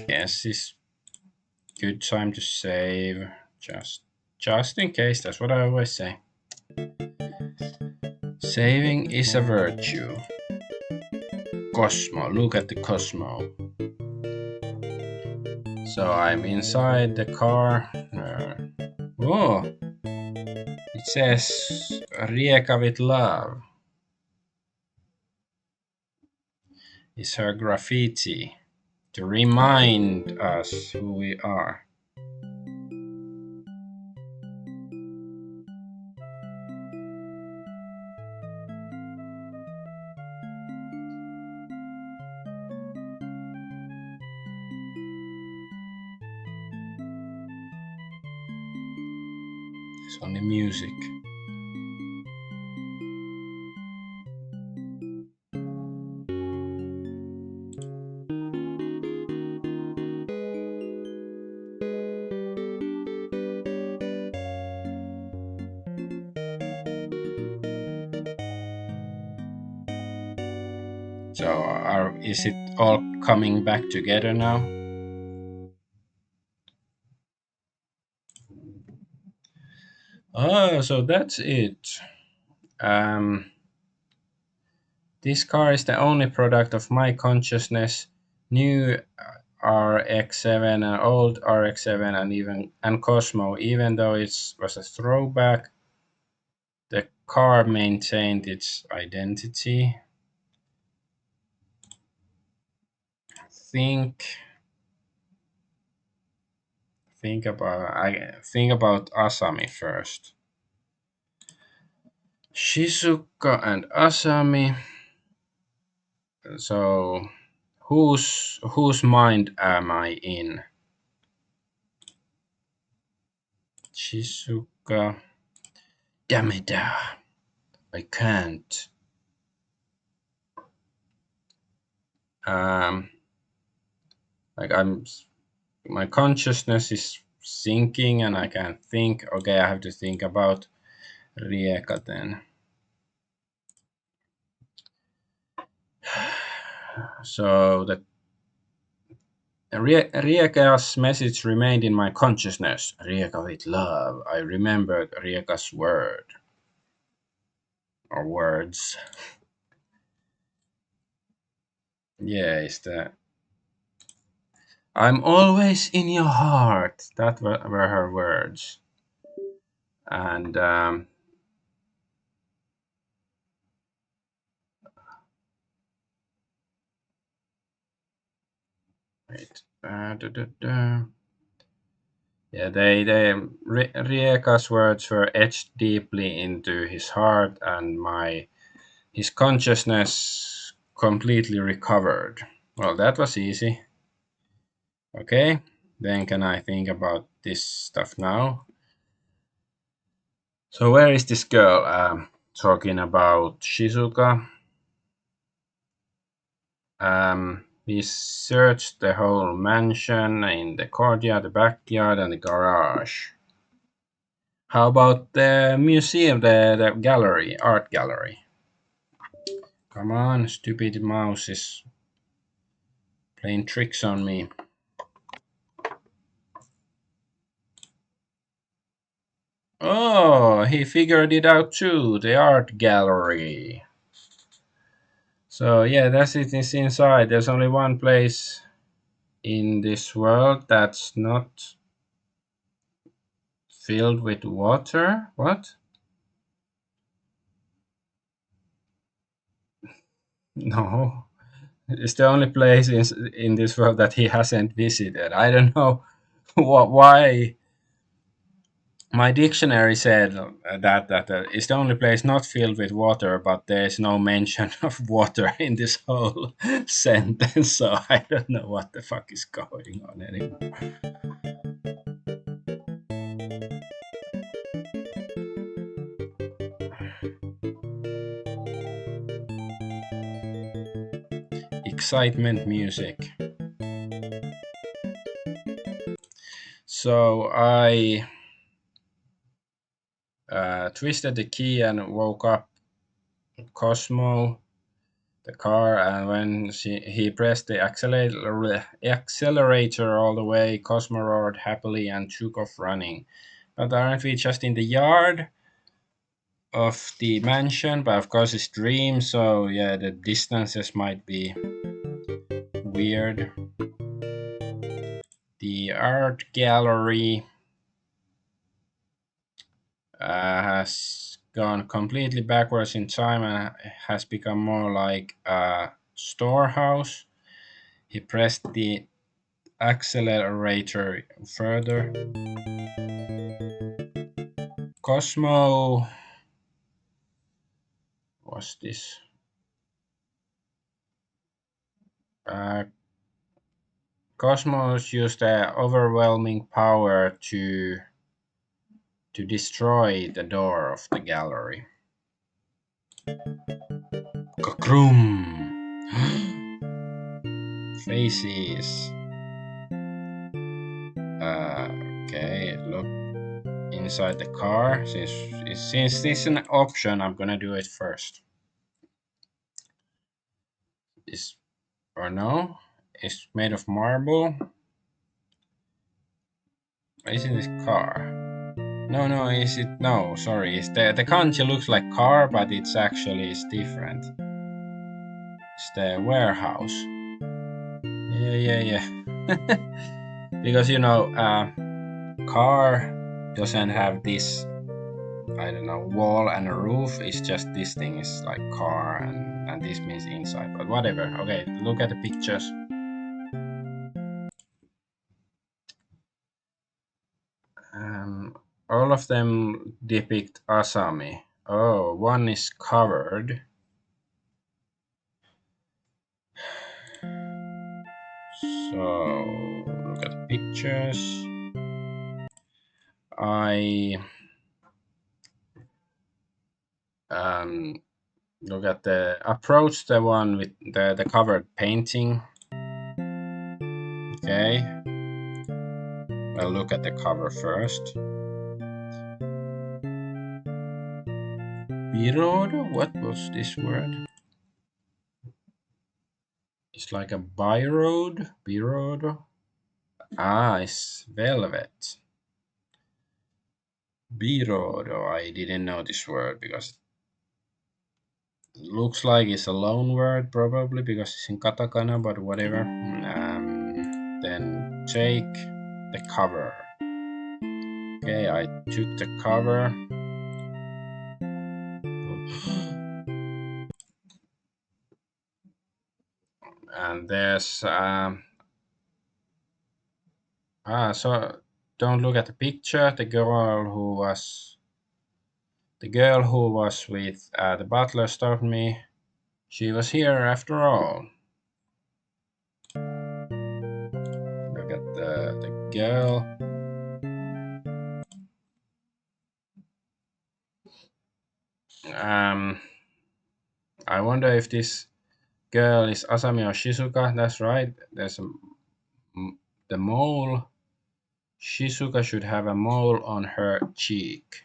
Yes, it's good time to save, just in case. That's what I always say. Saving is a virtue. Cosmo, look at the Cosmo. So I'm inside the car. Oh, it says Rieka with love. It's her graffiti to remind us who we are. It's only music. So is it all coming back together now? So that's it. Um, this car is the only product of my consciousness. New RX-7 and old RX-7 and Cosmo, even though it was a throwback, the car maintained its identity. Think think about Asami first. Shizuka and Asami. So whose mind am I in? Shizuka. Dameda. I can't. Um like my consciousness is sinking and I can't think. Okay, I have to think about Rieka then. So the Rieka's message remained in my consciousness. Rieka with love. I remembered Rieka's word. Or words. Yeah, it's the I'm always in your heart. That were her words. And wait. Da, da, da. Yeah, Rieka's words were etched deeply into his heart, and his consciousness completely recovered. Well, that was easy. Okay, then can I think about this stuff now? So where is this girl? Talking about Shizuka. We searched the whole mansion in the courtyard, the backyard, and the garage. How about the museum, the gallery, art gallery? Come on, stupid mouse is playing tricks on me. Oh, he figured it out too, the art gallery. So yeah, that's it is inside. There's only one place in this world that's not filled with water. What? No. It's the only place in this world that he hasn't visited. I don't know why. My dictionary said that it's the only place not filled with water, but there's no mention of water in this whole sentence. So I don't know what the fuck is going on anymore. Excitement music. So I twisted the key and woke up Cosmo, the car, and when he pressed the accelerator all the way, Cosmo roared happily and took off running. But aren't we just in the yard of the mansion? But of course, it's dream, so yeah, the distances might be weird. The art gallery has gone completely backwards in time and has become more like a storehouse. He pressed the accelerator further. Cosmo was this. Uh, Cosmos used the overwhelming power to destroy the door of the gallery. Kakroom! Faces. Okay, look inside the car. Since this is an option, I'm gonna do it first. Is or no? It's made of marble. Is it this car? No, is it? No, sorry. It's the kanji looks like car, but it's actually is different. It's the warehouse. Yeah. Because car doesn't have this. I don't know, wall and a roof. It's just this thing is like car, and this means inside. But whatever. Okay, look at the pictures. All of them depict Asami. Oh, one is covered. So look at the pictures. I look at the approach the one with the covered painting. Okay. I'll look at the cover first. Birodo? What was this word? It's like a byroad. Birodo. Ah, it's velvet. Birodo. I didn't know this word because it looks like it's a loan word probably because it's in katakana, but whatever. Then take the cover. Okay, I took the cover. And there's so don't look at the picture. The girl who was with the butler stopped me. She was here after all. Look at the girl. Um, I wonder if this girl is Asami or Shizuka. That's right. The mole. Shizuka should have a mole on her cheek.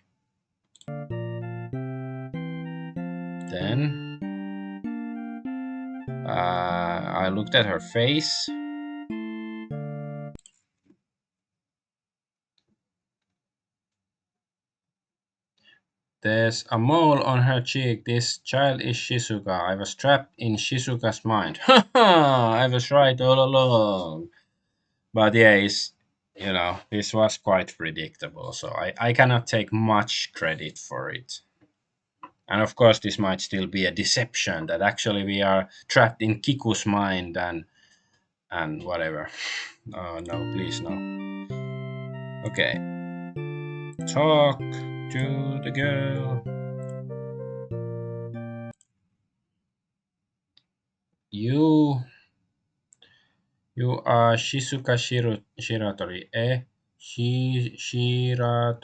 Then I looked at her face. There's a mole on her cheek. This child is Shizuka. I was trapped in Shizuka's mind. I was right all along. But yeah, this was quite predictable, so I cannot take much credit for it. And of course, this might still be a deception that actually we are trapped in Kiku's mind and whatever. Oh no, please no. Okay, talk to the girl. You you are Shizuka Shiratori, eh? Shiratori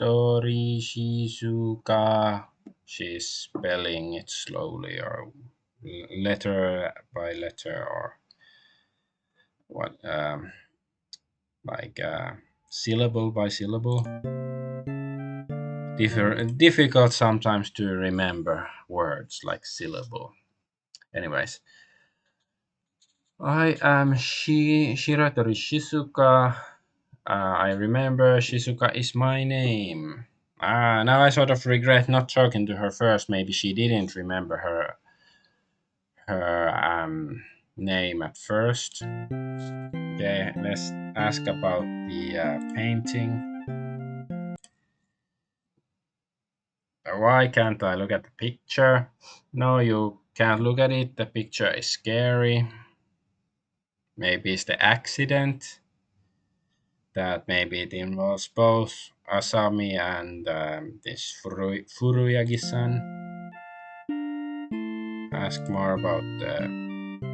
Shizuka. She's spelling it slowly or letter by letter or what like syllable by syllable. Difficult sometimes to remember words like syllable. Anyways, I am Shiratori Shizuka. I remember Shizuka is my name. Now I sort of regret not talking to her first. Maybe she didn't remember her name at first. Okay, let's ask about the painting. Why can't I look at the picture? No, you can't look at it. The picture is scary. Maybe it's the accident. That maybe it involves both Asami and this Furuyagi-san. Ask more about the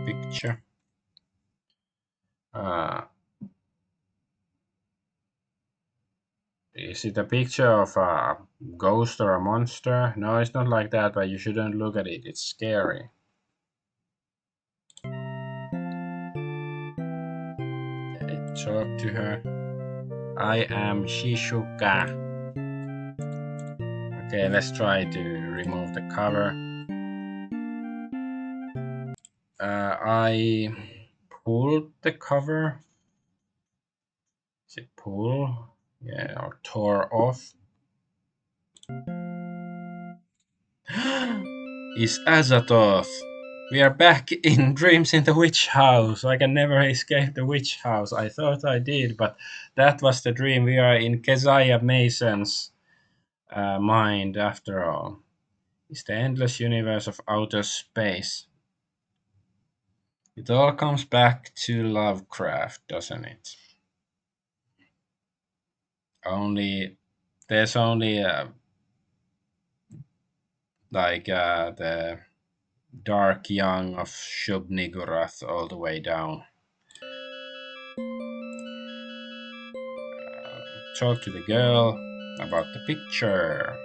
picture. Uh, is it a picture of a ghost or a monster? No, it's not like that, but you shouldn't look at it. It's scary. Okay, talk to her. I am Shishuka. Okay, let's try to remove the cover. I pulled the cover. Is it pull? Yeah, or tore off. Is Azathoth. We are back in Dreams in the Witch House. I can never escape the Witch House. I thought I did, but that was the dream. We are in Keziah Mason's mind after all. It's the endless universe of outer space. It all comes back to Lovecraft, doesn't it? Only there's only the dark young of Shub-Niggurath all the way down. Talk to the girl about the picture.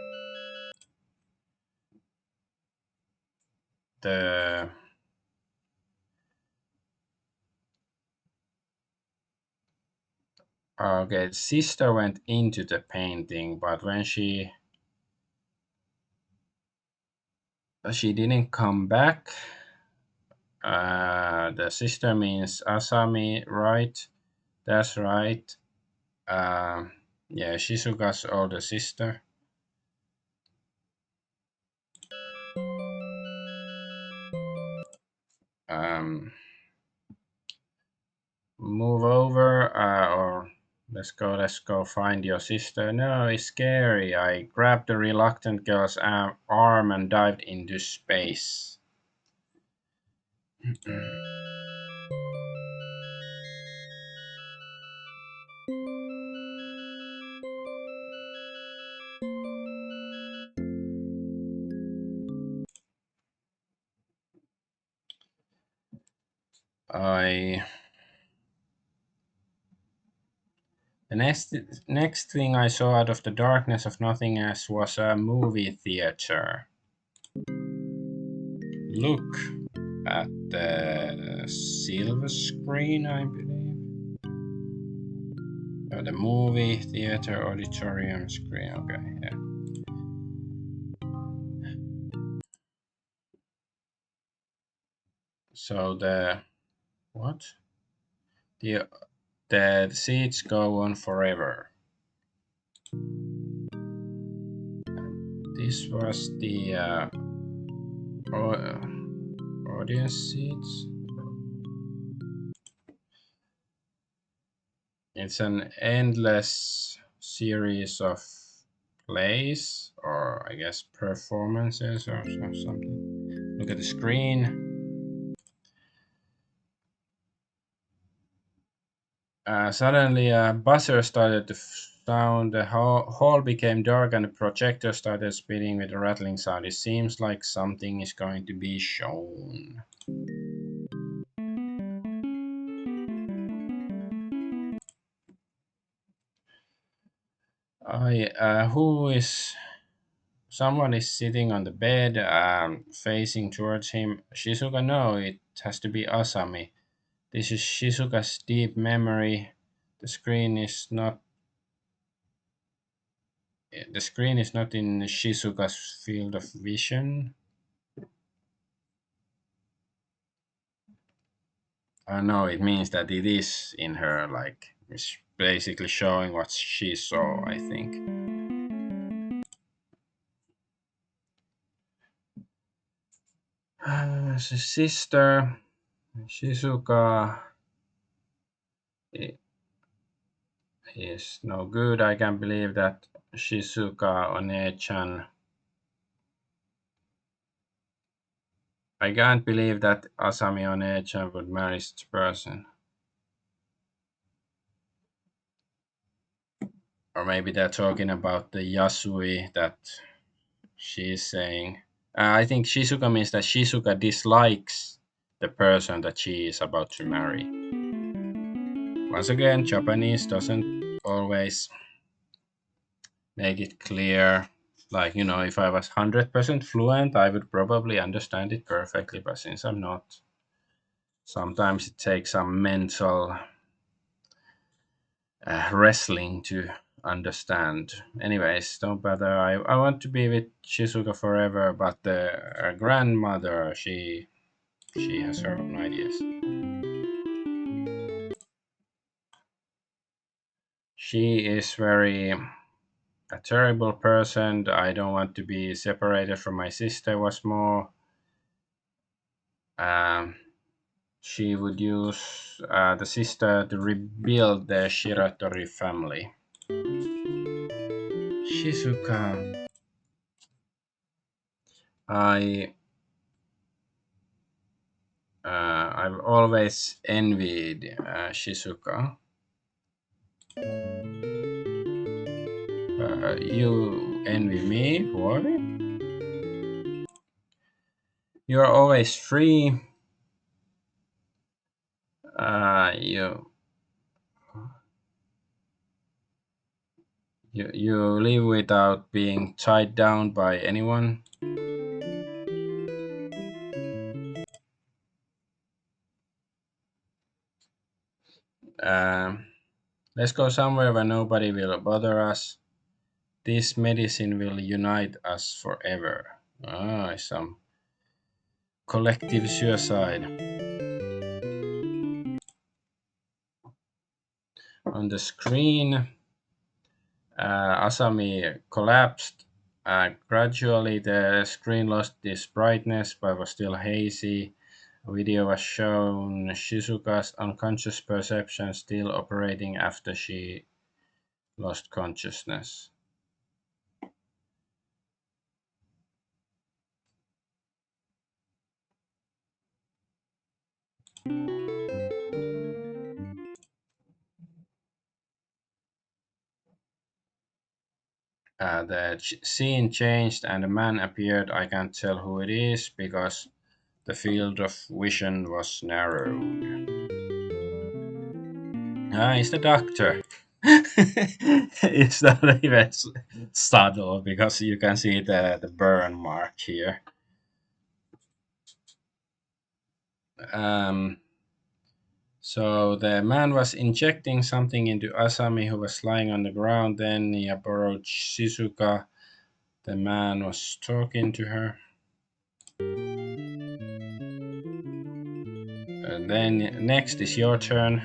The Okay, sister went into the painting, but when she didn't come back. The sister means Asami, right? That's right. Um, yeah, Shizuka's older sister. Um, Move over, or let's go find your sister. No, it's scary. I grabbed the reluctant girl's arm and dived into space. I the next thing I saw out of the darkness of nothingness was a movie theater. Look at the silver screen, I believe. The movie theater auditorium screen. Okay, yeah. So the what? The the seats go on forever. This was the audience seats. It's an endless series of plays, or I guess performances, or something. Look at the screen. Suddenly, a buzzer started to sound. The hall became dark, and the projector started spinning with a rattling sound. It seems like something is going to be shown. Who is? Someone is sitting on the bed, facing towards him. Shizuka, no, it has to be Asami. This is Shizuka's deep memory. The screen is not. The screen is not in Shizuka's field of vision. No, it means that it is in her. Like it's basically showing what she saw. I think. Sister Shizuka is no good. I can't believe that Shizuka One-chan. I can't believe that Asami One-chan would marry this person. Or maybe they're talking about the Yasui that she's saying. I think Shizuka means that Shizuka dislikes the person that she is about to marry. Once again, Japanese doesn't always make it clear. Like, if I was 100% fluent, I would probably understand it perfectly, but since I'm not, sometimes it takes some mental wrestling to understand. Anyways, don't bother. I want to be with Shizuka forever, but the grandmother, she has her own ideas. She is very a terrible person. I don't want to be separated from my sister. Was more. Um, she would use the sister to rebuild the Shiratori family. Shizuka. I I've always envied Shizuka. You envy me? Why? You're always free. You you live without being tied down by anyone. Um, let's go somewhere where nobody will bother us. This medicine will unite us forever. Some collective suicide. On the screen, Asami collapsed. Gradually, the screen lost its brightness but was still hazy. A video was shown Shizuka's unconscious perception still operating after she lost consciousness. The scene changed and a man appeared. I can't tell who it is because The field of vision was narrowed. Ah, it's the doctor. It's not even subtle because you can see the burn mark here. Um, so the man was injecting something into Asami, who was lying on the ground. Then he approached Shizuka. The man was talking to her. And then next is your turn.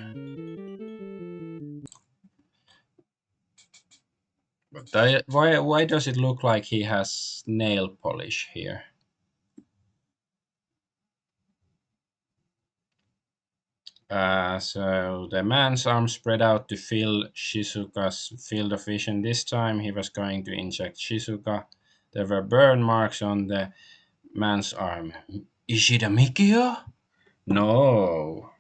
But why does it look like he has nail polish here? So the man's arm spread out to fill Shizuka's field of vision. This time he was going to inject Shizuka. There were burn marks on the man's arm. Ishida Mikio? No.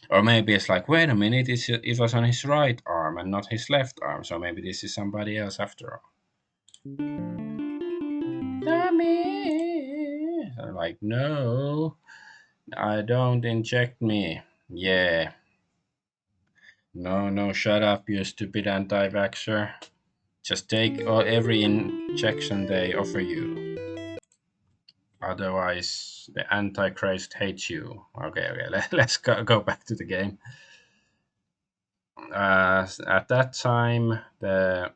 Or maybe it's like, wait a minute, it was on his right arm and not his left arm. So maybe this is somebody else after all. Dummy! They're like, no, I don't inject me. Yeah. No, no, shut up, you stupid anti-vaxxer. Just take every injection they offer you. Otherwise, the Antichrist hates you. Okay, let's go back to the game. At that time, the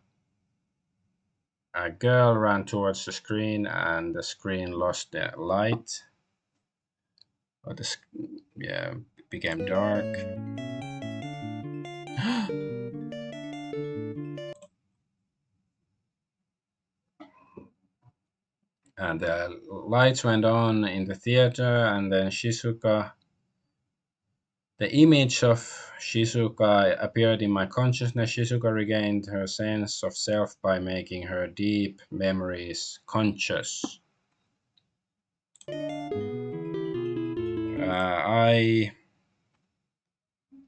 a girl ran towards the screen, and the screen lost the light. Or yeah, became dark. And the lights went on in the theater, and then the image of Shizuka appeared in my consciousness. Shizuka regained her sense of self by making her deep memories conscious. I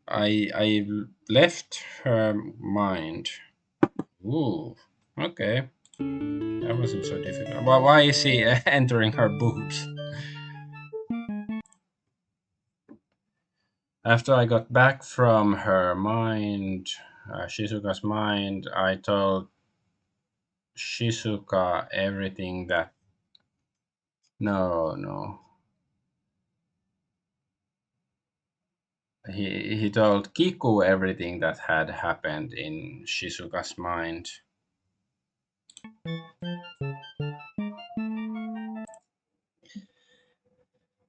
I left her mind. Ooh, okay, that wasn't so difficult. Well, why is he entering her boobs? After I got back from her mind, Shizuka's mind, I told Shizuka everything that. No, no. He told Kiku everything that had happened in Shizuka's mind.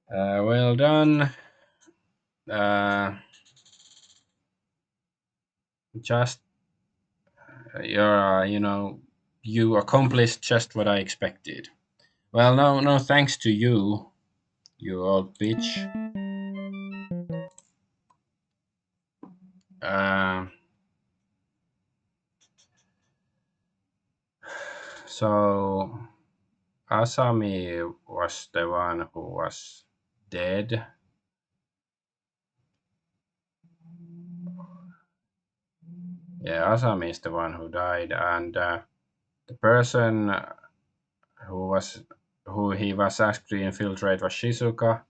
Well done. Uh, just you accomplished just what I expected. Well, no, no, thanks to you, you old bitch. Uh, so Asami was the one who was dead. Yeah, Asami is the one who died, and the person who he was asked to infiltrate was Shizuka.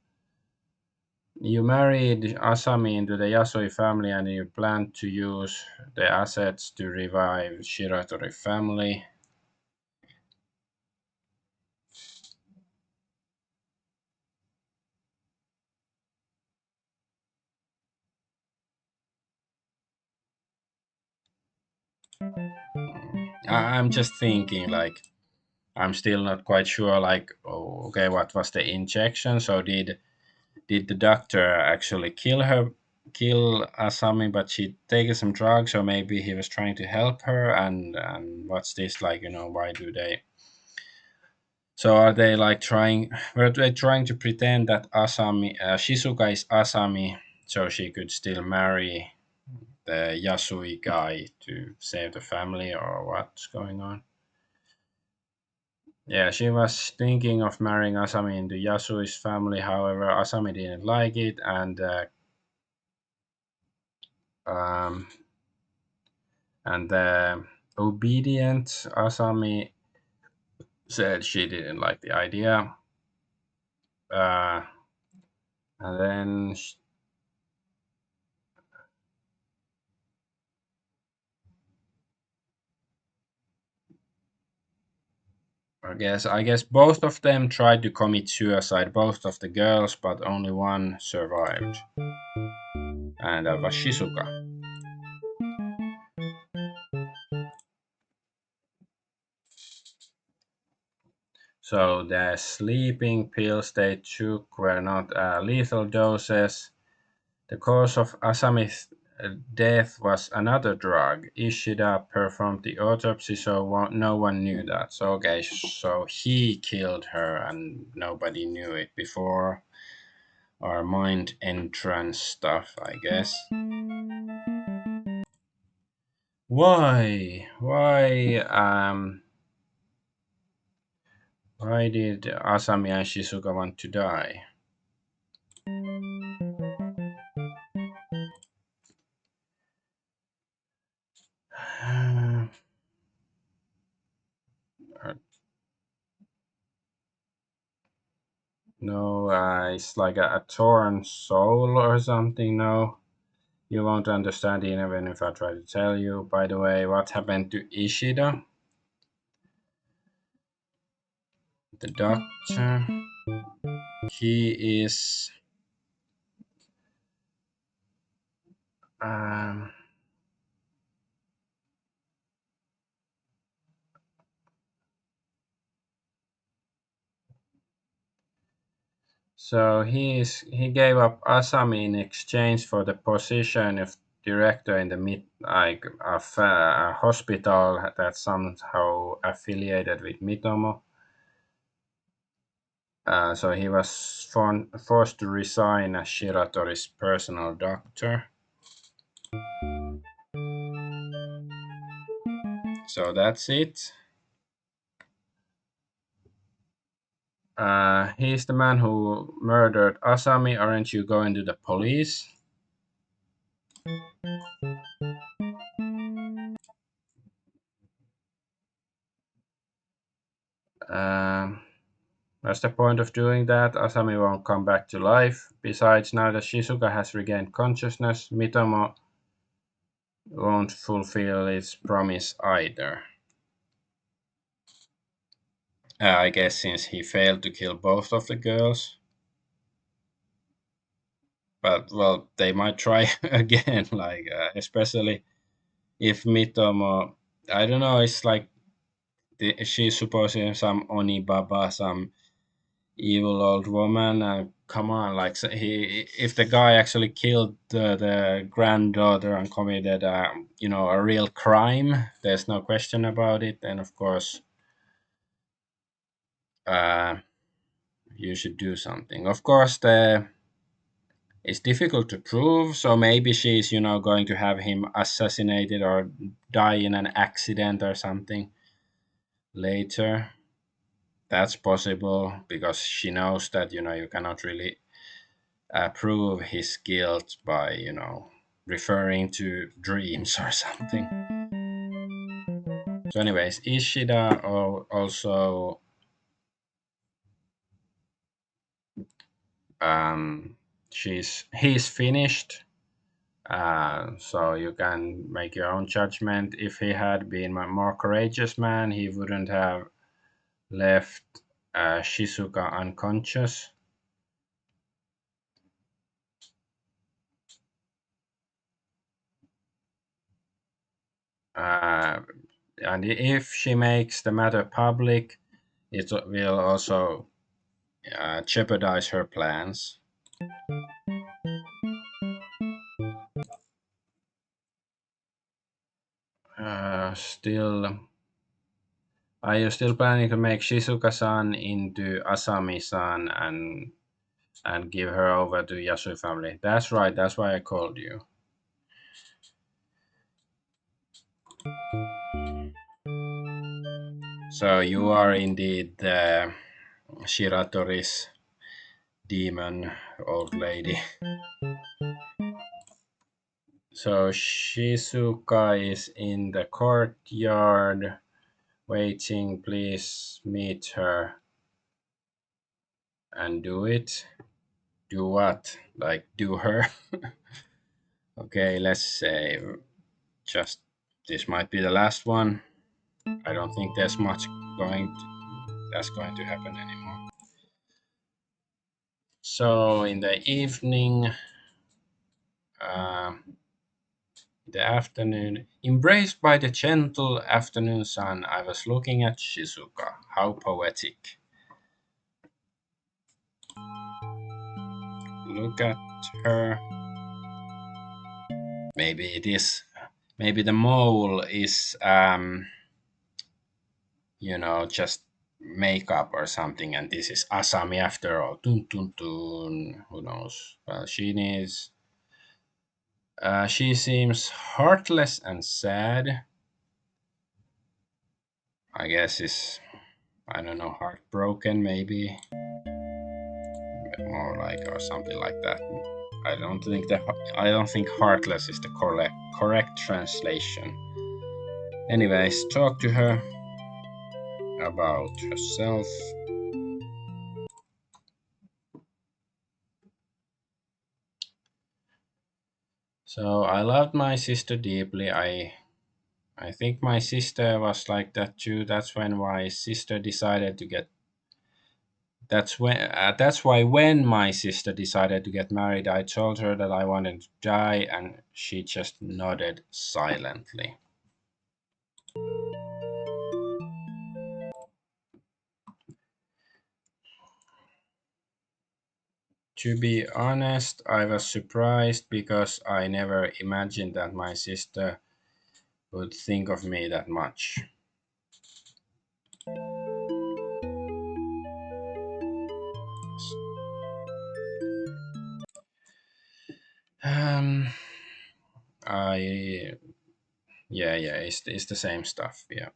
You married Asami into the Yasui family, and you planned to use the assets to revive Shiratori family. I'm just thinking, like, I'm still not quite sure, like, oh, okay, what was the injection? So did the doctor actually kill Asami, but she'd taken some drugs, or maybe he was trying to help her? And what's this like? Why do they? So are they like trying? Were they trying to pretend that Shizuka is Asami, so she could still marry the Yasui guy to save the family, or what's going on? Yeah, she was thinking of marrying Asami into Yasui's family. However, Asami didn't like it, um, and the obedient Asami said she didn't like the idea. Uh, and then I guess both of them tried to commit suicide, both of the girls, but only one survived, and that was Shizuka. So the sleeping pills they took were not lethal doses. The cause of Asami's death was another drug. Ishida performed the autopsy, so no one knew that. So okay, so he killed her, and nobody knew it before our mind entrance stuff, I guess. Why? Why did Asami and Shizuka want to die? No, it's like a torn soul or something. No, you won't understand even if I try to tell you. By the way, what happened to Ishida, the doctor? He is. Um, so he gave up Asami in exchange for the position of director in the mid like of a hospital that's somehow affiliated with Mitomo. So he was forced to resign as Shiratori's personal doctor. So that's it. He's the man who murdered Asami. Aren't you going to the police? Um, what's the point of doing that? Asami won't come back to life. Besides, now that Shizuka has regained consciousness, Mitomo won't fulfill its promise either. I guess since he failed to kill both of the girls. But well, they might try again, like especially if Mitomo. I don't know. It's like she's supposedly some Oni Baba, some evil old woman. Come on, like so if the guy actually killed the granddaughter and committed, a real crime, there's no question about it. Then of course, uh, you should do something. Of course, the it's difficult to prove. So maybe she's, going to have him assassinated or die in an accident or something later. That's possible because she knows that, you cannot really prove his guilt by, referring to dreams or something. So, anyways, Ishida also, he's finished. So you can make your own judgment. If he had been a more courageous man, he wouldn't have left Shizuka unconscious. Uh, and if she makes the matter public, it will also jeopardize her plans. Still, are you still planning to make Shizuka-san into Asami-san and give her over to Yasu family? That's right. That's why I called you. So you are indeed the Shiratori's demon old lady. So Shizuka is in the courtyard waiting. Please meet her. and do it. Do what? Like do her? Okay, let's say just this might be the last one. I don't think there's much that's going to happen anymore. So in the evening, um, the afternoon, embraced by the gentle afternoon sun, I was looking at Shizuka. How poetic. Look at her. Maybe it is. Maybe the mole is, just makeup or something, and this is Asami after all. Tun tun tun. Who knows? Well, she needs. She seems heartless and sad. I guess is, I don't know, heartbroken maybe, more like, or something like that. I don't think heartless is the correct translation. Anyways, talk to her about herself. So I loved my sister deeply. I think my sister was like that too. That's when my sister decided to get. That's why when my sister decided to get married, I told her that I wanted to die, and she just nodded silently. To be honest, I was surprised because I never imagined that my sister would think of me that much. Um, I yeah, it's the same stuff. Yeah.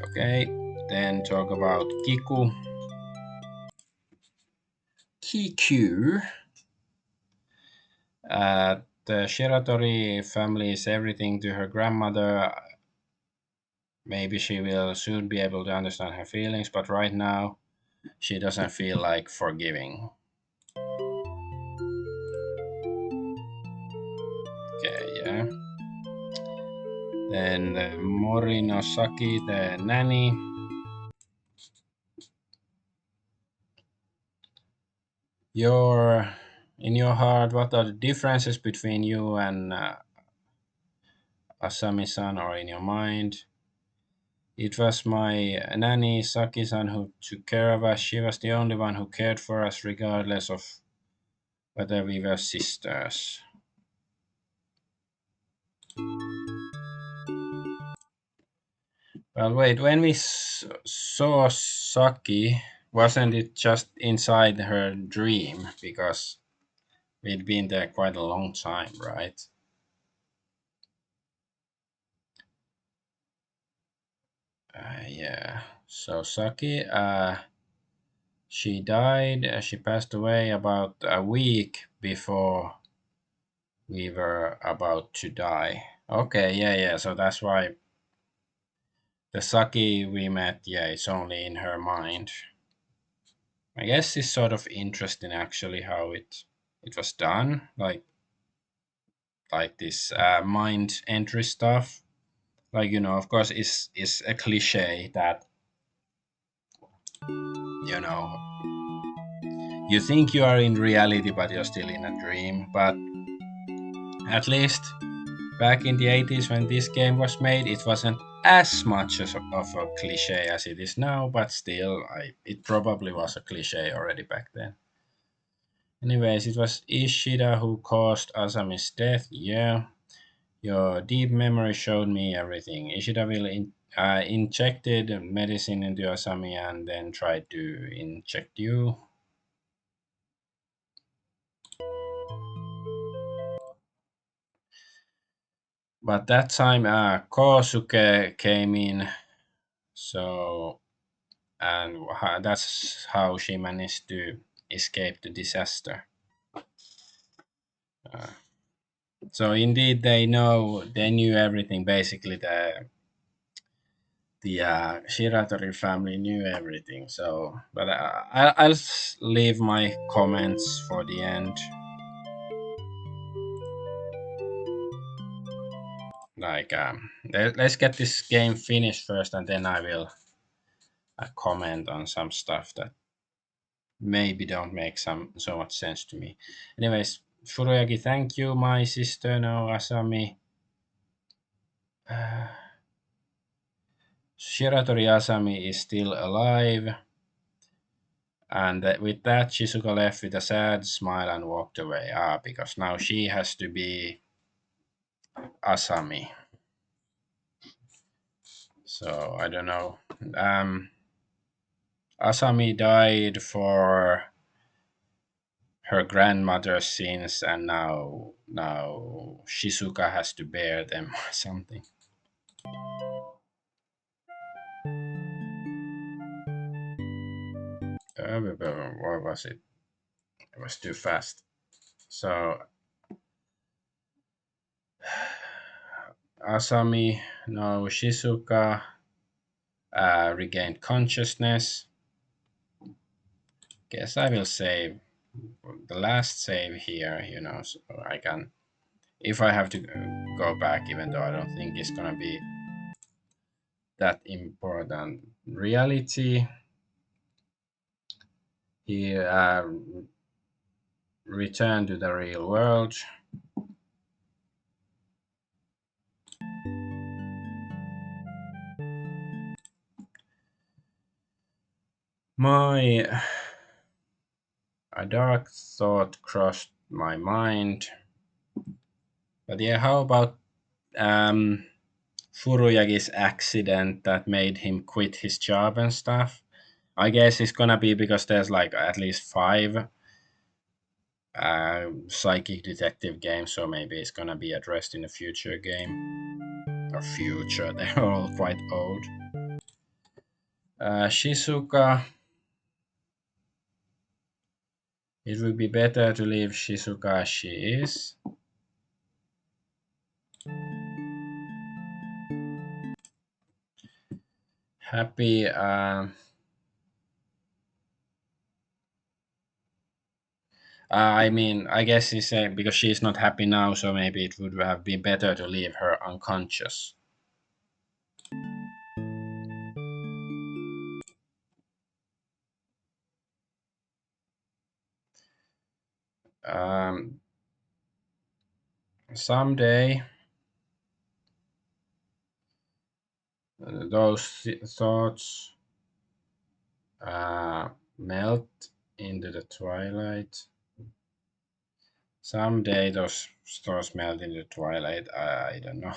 Okay. Then talk about Kiku. Kiku. The Shiratori family is everything to her grandmother. Maybe she will soon be able to understand her feelings, but right now she doesn't feel like forgiving. Okay, yeah. Then Morinosaki, the nanny. Your in your heart, what are the differences between you and Asami-san, or in your mind? It was my nanny Saki-san who took care of us. She was the only one who cared for us, regardless of whether we were sisters. Well, wait, when we saw Saki, wasn't it just inside her dream? Because we'd been there quite a long time, right? Yeah. So Saki, she died, she passed away about a week before we were about to die. Okay, yeah. So that's why the Saki we met, yeah, it's only in her mind. I guess it's sort of interesting actually how it was done, like this mind entry stuff. Like, of course, it's a cliche that you know you think you are in reality, but you're still in a dream. But at least back in the 80s when this game was made, it wasn't as much of a cliche as it is now, but still, it probably was a cliche already back then. Anyways, it was Ishida who caused Asami's death. Yeah, your deep memory showed me everything. Ishida will injected medicine into Asami and then tried to inject you. But that time, Kosuke came in, so and that's how she managed to escape the disaster. Uh, so indeed, they knew everything. Basically, the Shiratori family knew everything. So, but I'll leave my comments for the end. Like, let's get this game finished first, and then I will comment on some stuff that maybe don't make so much sense to me. Anyways, Furuyagi, thank you. My sister no Asami. Uh, Shiratori Asami is still alive. And with that, Shizuka left with a sad smile and walked away. Because now she has to be Asami. So I don't know. Asami died for her grandmother's sins, and now Shizuka has to bear them or something. What was it? It was too fast. So Asami, no Shizuka regained consciousness. Guess I will save the last save here, so I can, if I have to go back, even though I don't think it's gonna be that important. Reality, he returned to the real world. My a dark thought crossed my mind, but yeah, how about um, Furuyagi's accident that made him quit his job and stuff? I guess it's gonna be because there's like at least five psychic detective games, so maybe it's gonna be addressed in a future game. Or future, they're all quite old. Shizuka, it would be better to leave Shizuka as she is. Happy. I mean, I guess he's saying because she's not happy now, so maybe it would have been better to leave her unconscious. Um, Someday, those thoughts melt into the twilight. Someday those stars melt in the twilight. I don't know.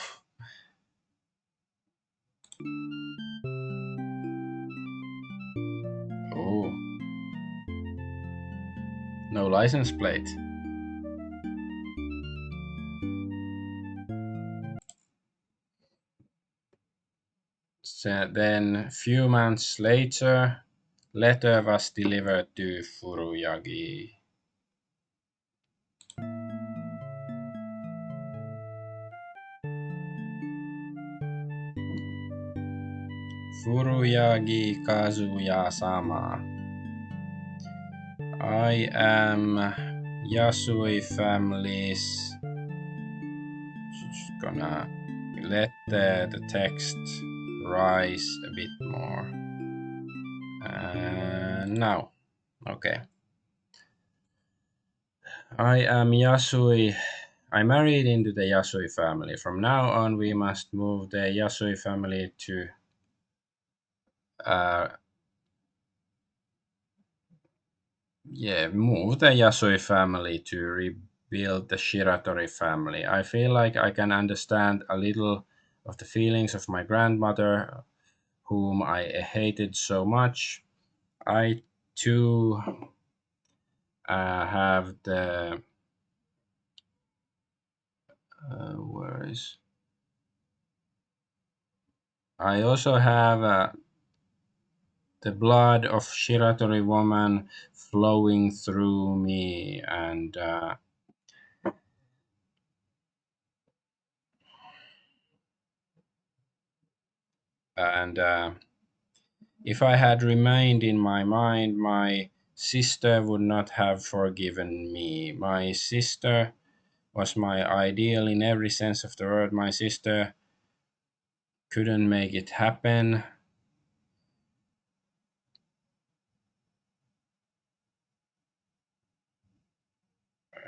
Oh, no license plate. So then, few months later, letter was delivered to Furuyagi. Furuyagi Kazuya-sama. I am Yasui family's. Just gonna let the text rise a bit more. Now, okay. I am Yasui. I married into the Yasui family. From now on, we must move the Yasui family to uh, move the Yasui family to rebuild the Shiratori family. I feel like I can understand a little of the feelings of my grandmother, whom I hated so much. I too have the where is I also have the blood of Shiratori woman flowing through me, and And if I had remained in my mind, my sister would not have forgiven me. My sister was my ideal in every sense of the word. My sister couldn't make it happen.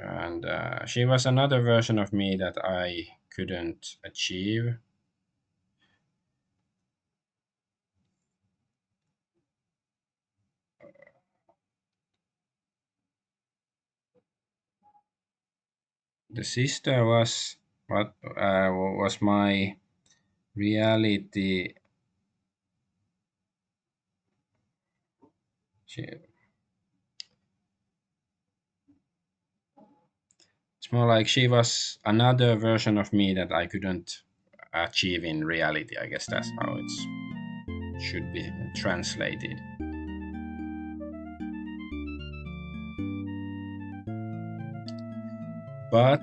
And she was another version of me that I couldn't achieve. The sister what was my reality. She, it's more like she was another version of me that I couldn't achieve in reality. I guess that's how it should be translated. But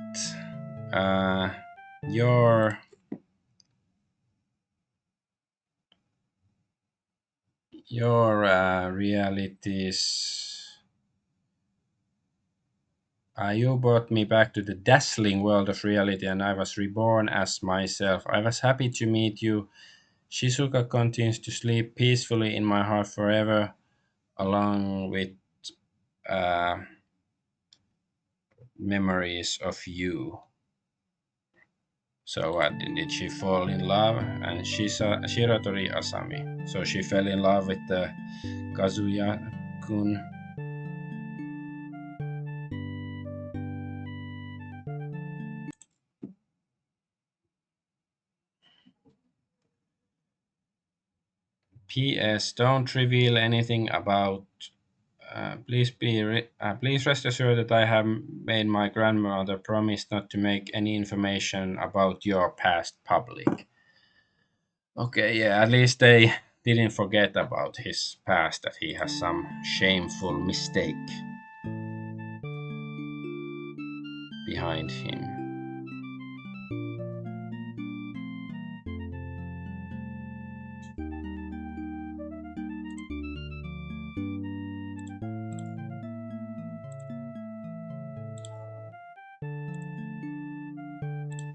uh, your realities. You brought me back to the dazzling world of reality, and I was reborn as myself. I was happy to meet you. Shizuka continues to sleep peacefully in my heart forever, along with uh, memories of you. So, what did she fall in love? And Shiratori Asami. So she fell in love with the Kazuya kun. P.S. Don't reveal anything about. Please rest assured that I have made my grandmother promise not to make any information about your past public. Okay, yeah, at least they didn't forget about his past, that he has some shameful mistake behind him.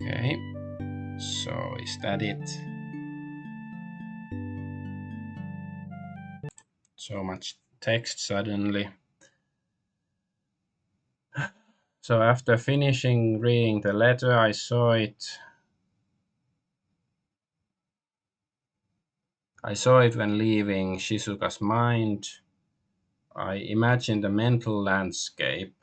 Okay, so is that it? So much text suddenly. So after finishing reading the letter, I saw it. I saw it when leaving Shizuka's mind. I imagined a mental landscape.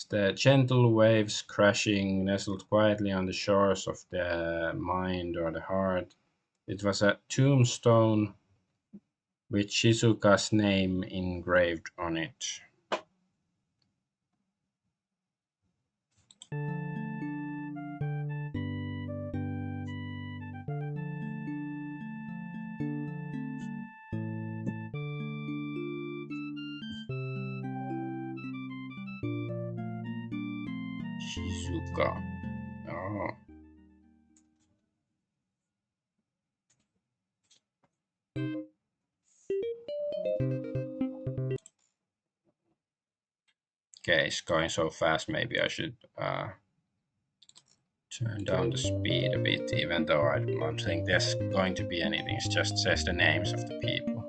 The gentle waves crashing nestled quietly on the shores of the mind or the heart. It was a tombstone with Shizuka's name engraved on it. Shizuka. Oh. Okay, it's going so fast. Maybe I should turn down the speed a bit, even though I don't think there's going to be anything. It just says the names of the people.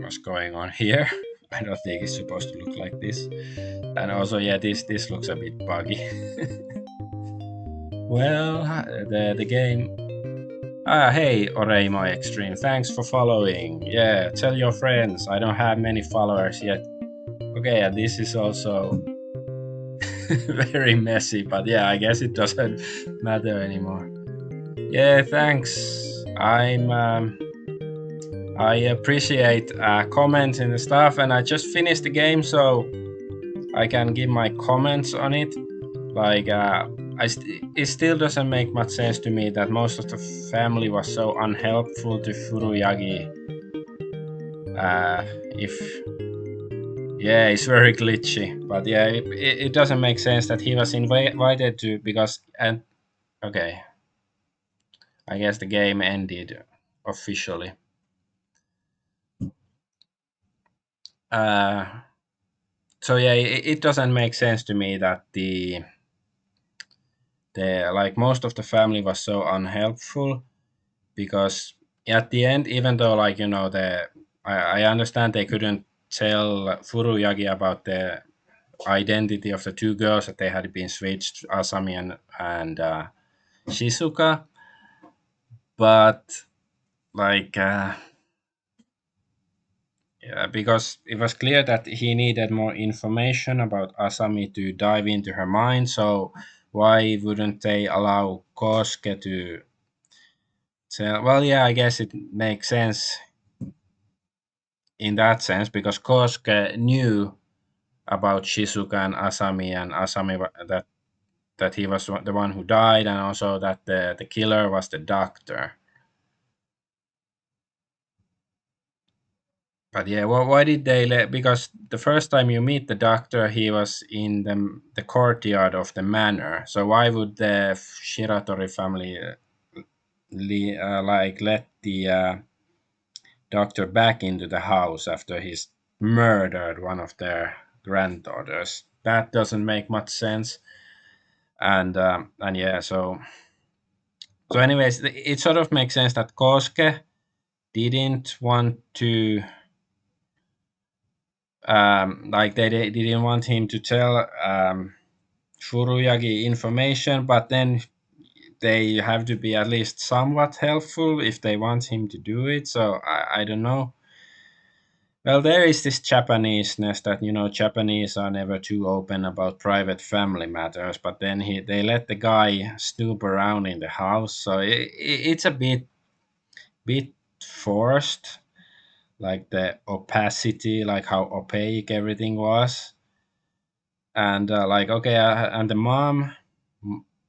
What's going on here? I don't think it's supposed to look like this. And also, yeah, this looks a bit buggy. Well, the game. Hey, Oreimo Extreme, thanks for following. Yeah, tell your friends. I don't have many followers yet. Okay, yeah, this is also very messy, but yeah, I guess it doesn't matter anymore. Yeah, thanks. I appreciate comments and stuff, and I just finished the game, so I can give my comments on it. Like, it still doesn't make much sense to me that most of the family was so unhelpful to Furuyagi. If yeah, it's very glitchy, but yeah, it doesn't make sense that he was invited to because and okay, I guess the game ended officially. Uh, so yeah, it doesn't make sense to me that the like most of the family was so unhelpful because at the end, even though like the I understand they couldn't tell Furuyagi about the identity of the two girls that they had been switched, Asami and Shizuka, but like yeah, because it was clear that he needed more information about Asami to dive into her mind. So why wouldn't they allow Kosuke to tell? Well, yeah, I guess it makes sense in that sense because Kosuke knew about Shizuka and Asami that he was the one who died, and also that the killer was the doctor. But yeah, well, why did they let? Because the first time you meet the doctor, he was in the courtyard of the manor. So why would the Shiratori family like let the doctor back into the house after he's murdered one of their granddaughters? That doesn't make much sense. And yeah, so anyways, it sort of makes sense that Kosuke didn't want to like they didn't want him to tell Furuyagi information, but then they have to be at least somewhat helpful if they want him to do it. So I don't know. Well, there is this Japaneseness that Japanese are never too open about private family matters, but then they let the guy snoop around in the house, so it's a bit forced, like the opacity, like how opaque everything was. And like okay, and the mom,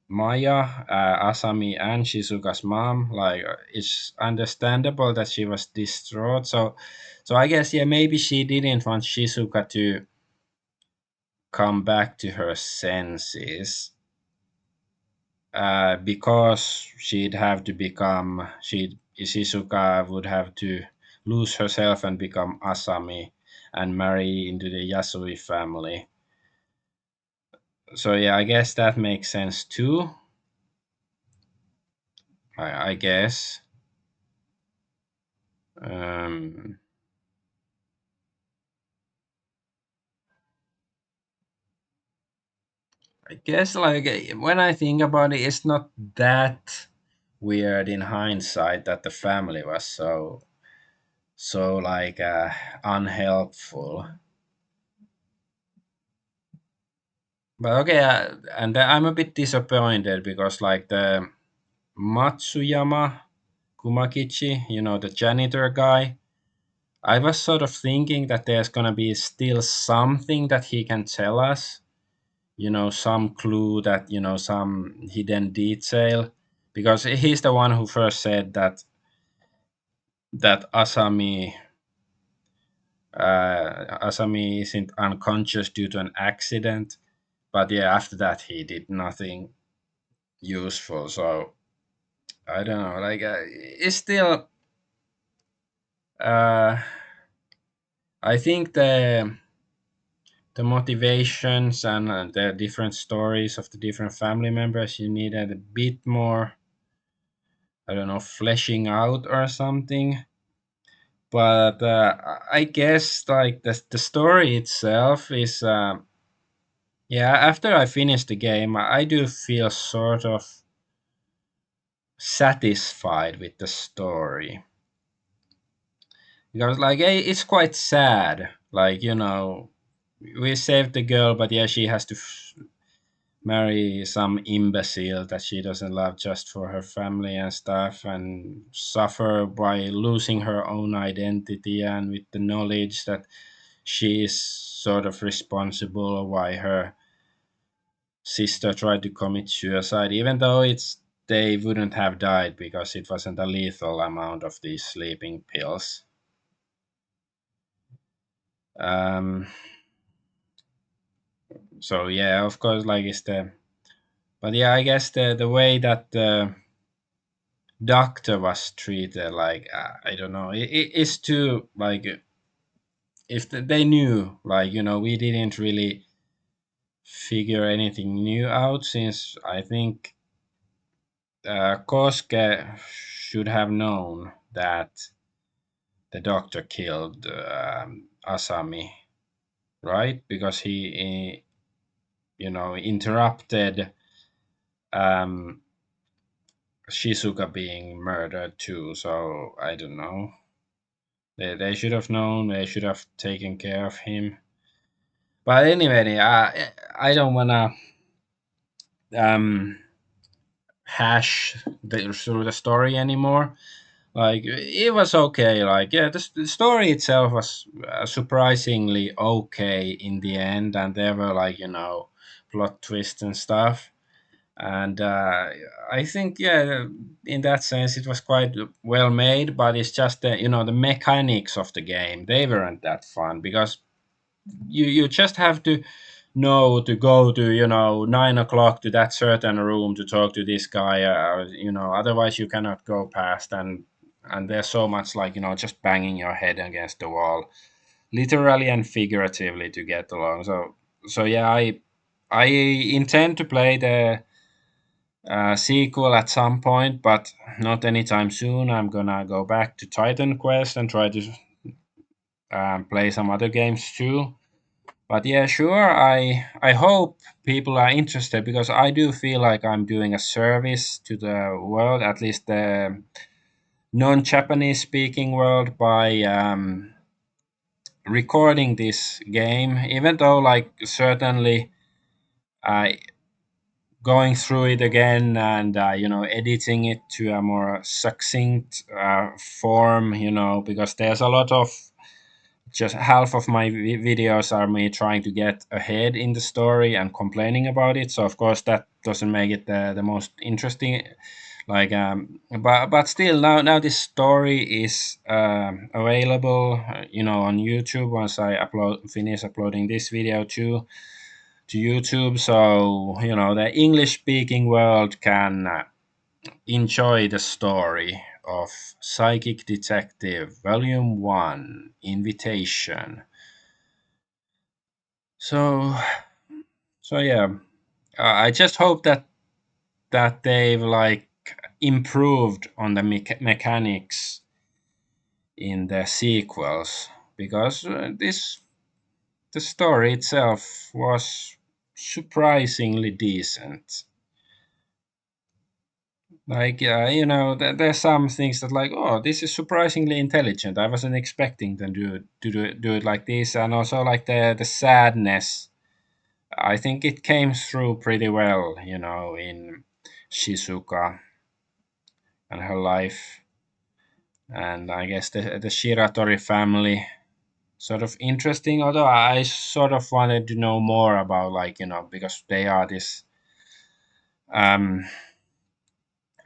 Maya, Asami and Shizuka's mom, like it's understandable that she was distraught. So I guess yeah, maybe she didn't want Shizuka to come back to her senses, because she'd have to become she Shizuka would have to lose herself and become Asami and marry into the Yasui family. So yeah, I guess that makes sense too. I guess. Um, I guess like when I think about it, it's not that weird in hindsight that the family was so like unhelpful. But okay, and I'm a bit disappointed because like the Matsuyama Kumakichi, the janitor guy, I was sort of thinking that there's gonna be still something that he can tell us, some clue that, some hidden detail, because he's the one who first said that Asami isn't unconscious due to an accident. But yeah, after that he did nothing useful. So I don't know. Like it's still. Uh, I think the motivations and the different stories of the different family members you needed a bit more. I don't know, fleshing out or something. But I guess like the story itself is. Yeah, after I finish the game, I do feel sort of satisfied with the story because like it's quite sad, like we saved the girl, but yeah, she has to marry some imbecile that she doesn't love just for her family and stuff, and suffer by losing her own identity, and with the knowledge that she is sort of responsible why her sister tried to commit suicide, even though they wouldn't have died because it wasn't a lethal amount of these sleeping pills. Um, so yeah, of course, like it's the, but yeah, I guess the way that the doctor was treated, like I don't know, it's too like if they knew, like we didn't really figure anything new out since I think Koske should have known that the doctor killed Asami, right? Because he interrupted um, Shizuka being murdered too. So I don't know. They should have known. They should have taken care of him. But anyway, I don't wanna um, hash through the story anymore. Like it was okay. Like yeah, the story itself was surprisingly okay in the end, and there were like plot twists and stuff. And I think yeah, in that sense it was quite well made. But it's just the mechanics of the game, they weren't that fun because you just have to know to go to 9 o'clock to that certain room to talk to this guy, otherwise you cannot go past. And there's so much like just banging your head against the wall, literally and figuratively, to get along. So yeah, I intend to play the sequel at some point, but not anytime soon. I'm gonna go back to Titan Quest and try to play some other games too. But yeah, sure. I hope people are interested because I do feel like I'm doing a service to the world, at least the non-Japanese speaking world, by recording this game. Even though, like, certainly, I going through it again and editing it to a more succinct form, because there's a lot of just half of my videos are me trying to get ahead in the story and complaining about it. So of course that doesn't make it the most interesting. Like, but still, now this story is available, on YouTube once I finish uploading this video to YouTube. So the English speaking world can enjoy the story of Psychic Detective Volume 1 Invitation. So, so yeah, I just hope that they've like improved on the mechanics in the sequels, because this the story itself was surprisingly decent. Like there's some things that like, oh, this is surprisingly intelligent. I wasn't expecting them do it like this, and also like the sadness. I think it came through pretty well, in Shizuka and her life, and I guess the Shiratori family sort of interesting. Although I sort of wanted to know more about, like, because they are this um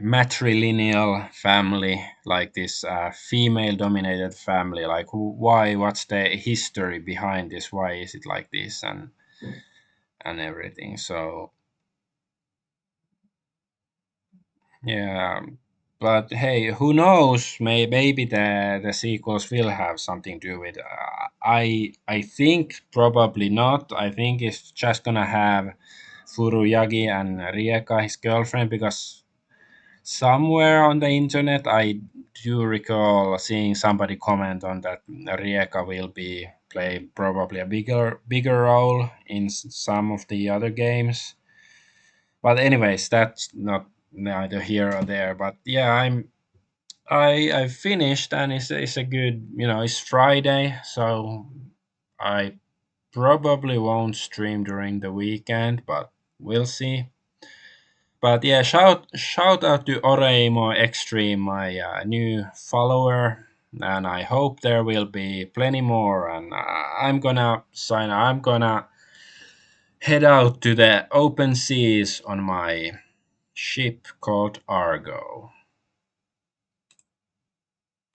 matrilineal family, like this female dominated family, like why, what's the history behind this, why is it like this, and everything. So yeah, but hey, who knows, maybe the sequels will have something to do with I think probably not. I think it's just gonna have Furuyagi and Rieka, his girlfriend, because somewhere on the internet, I do recall seeing somebody comment on that Rieka will be play probably a bigger role in some of the other games. But anyways, that's not neither here or there. But yeah, I finished, and it's a good, it's Friday, so I probably won't stream during the weekend, but we'll see. But yeah, shout out to Oreimo Extreme, my new follower, and I hope there will be plenty more. And I'm gonna head out to the open seas on my ship called Argo.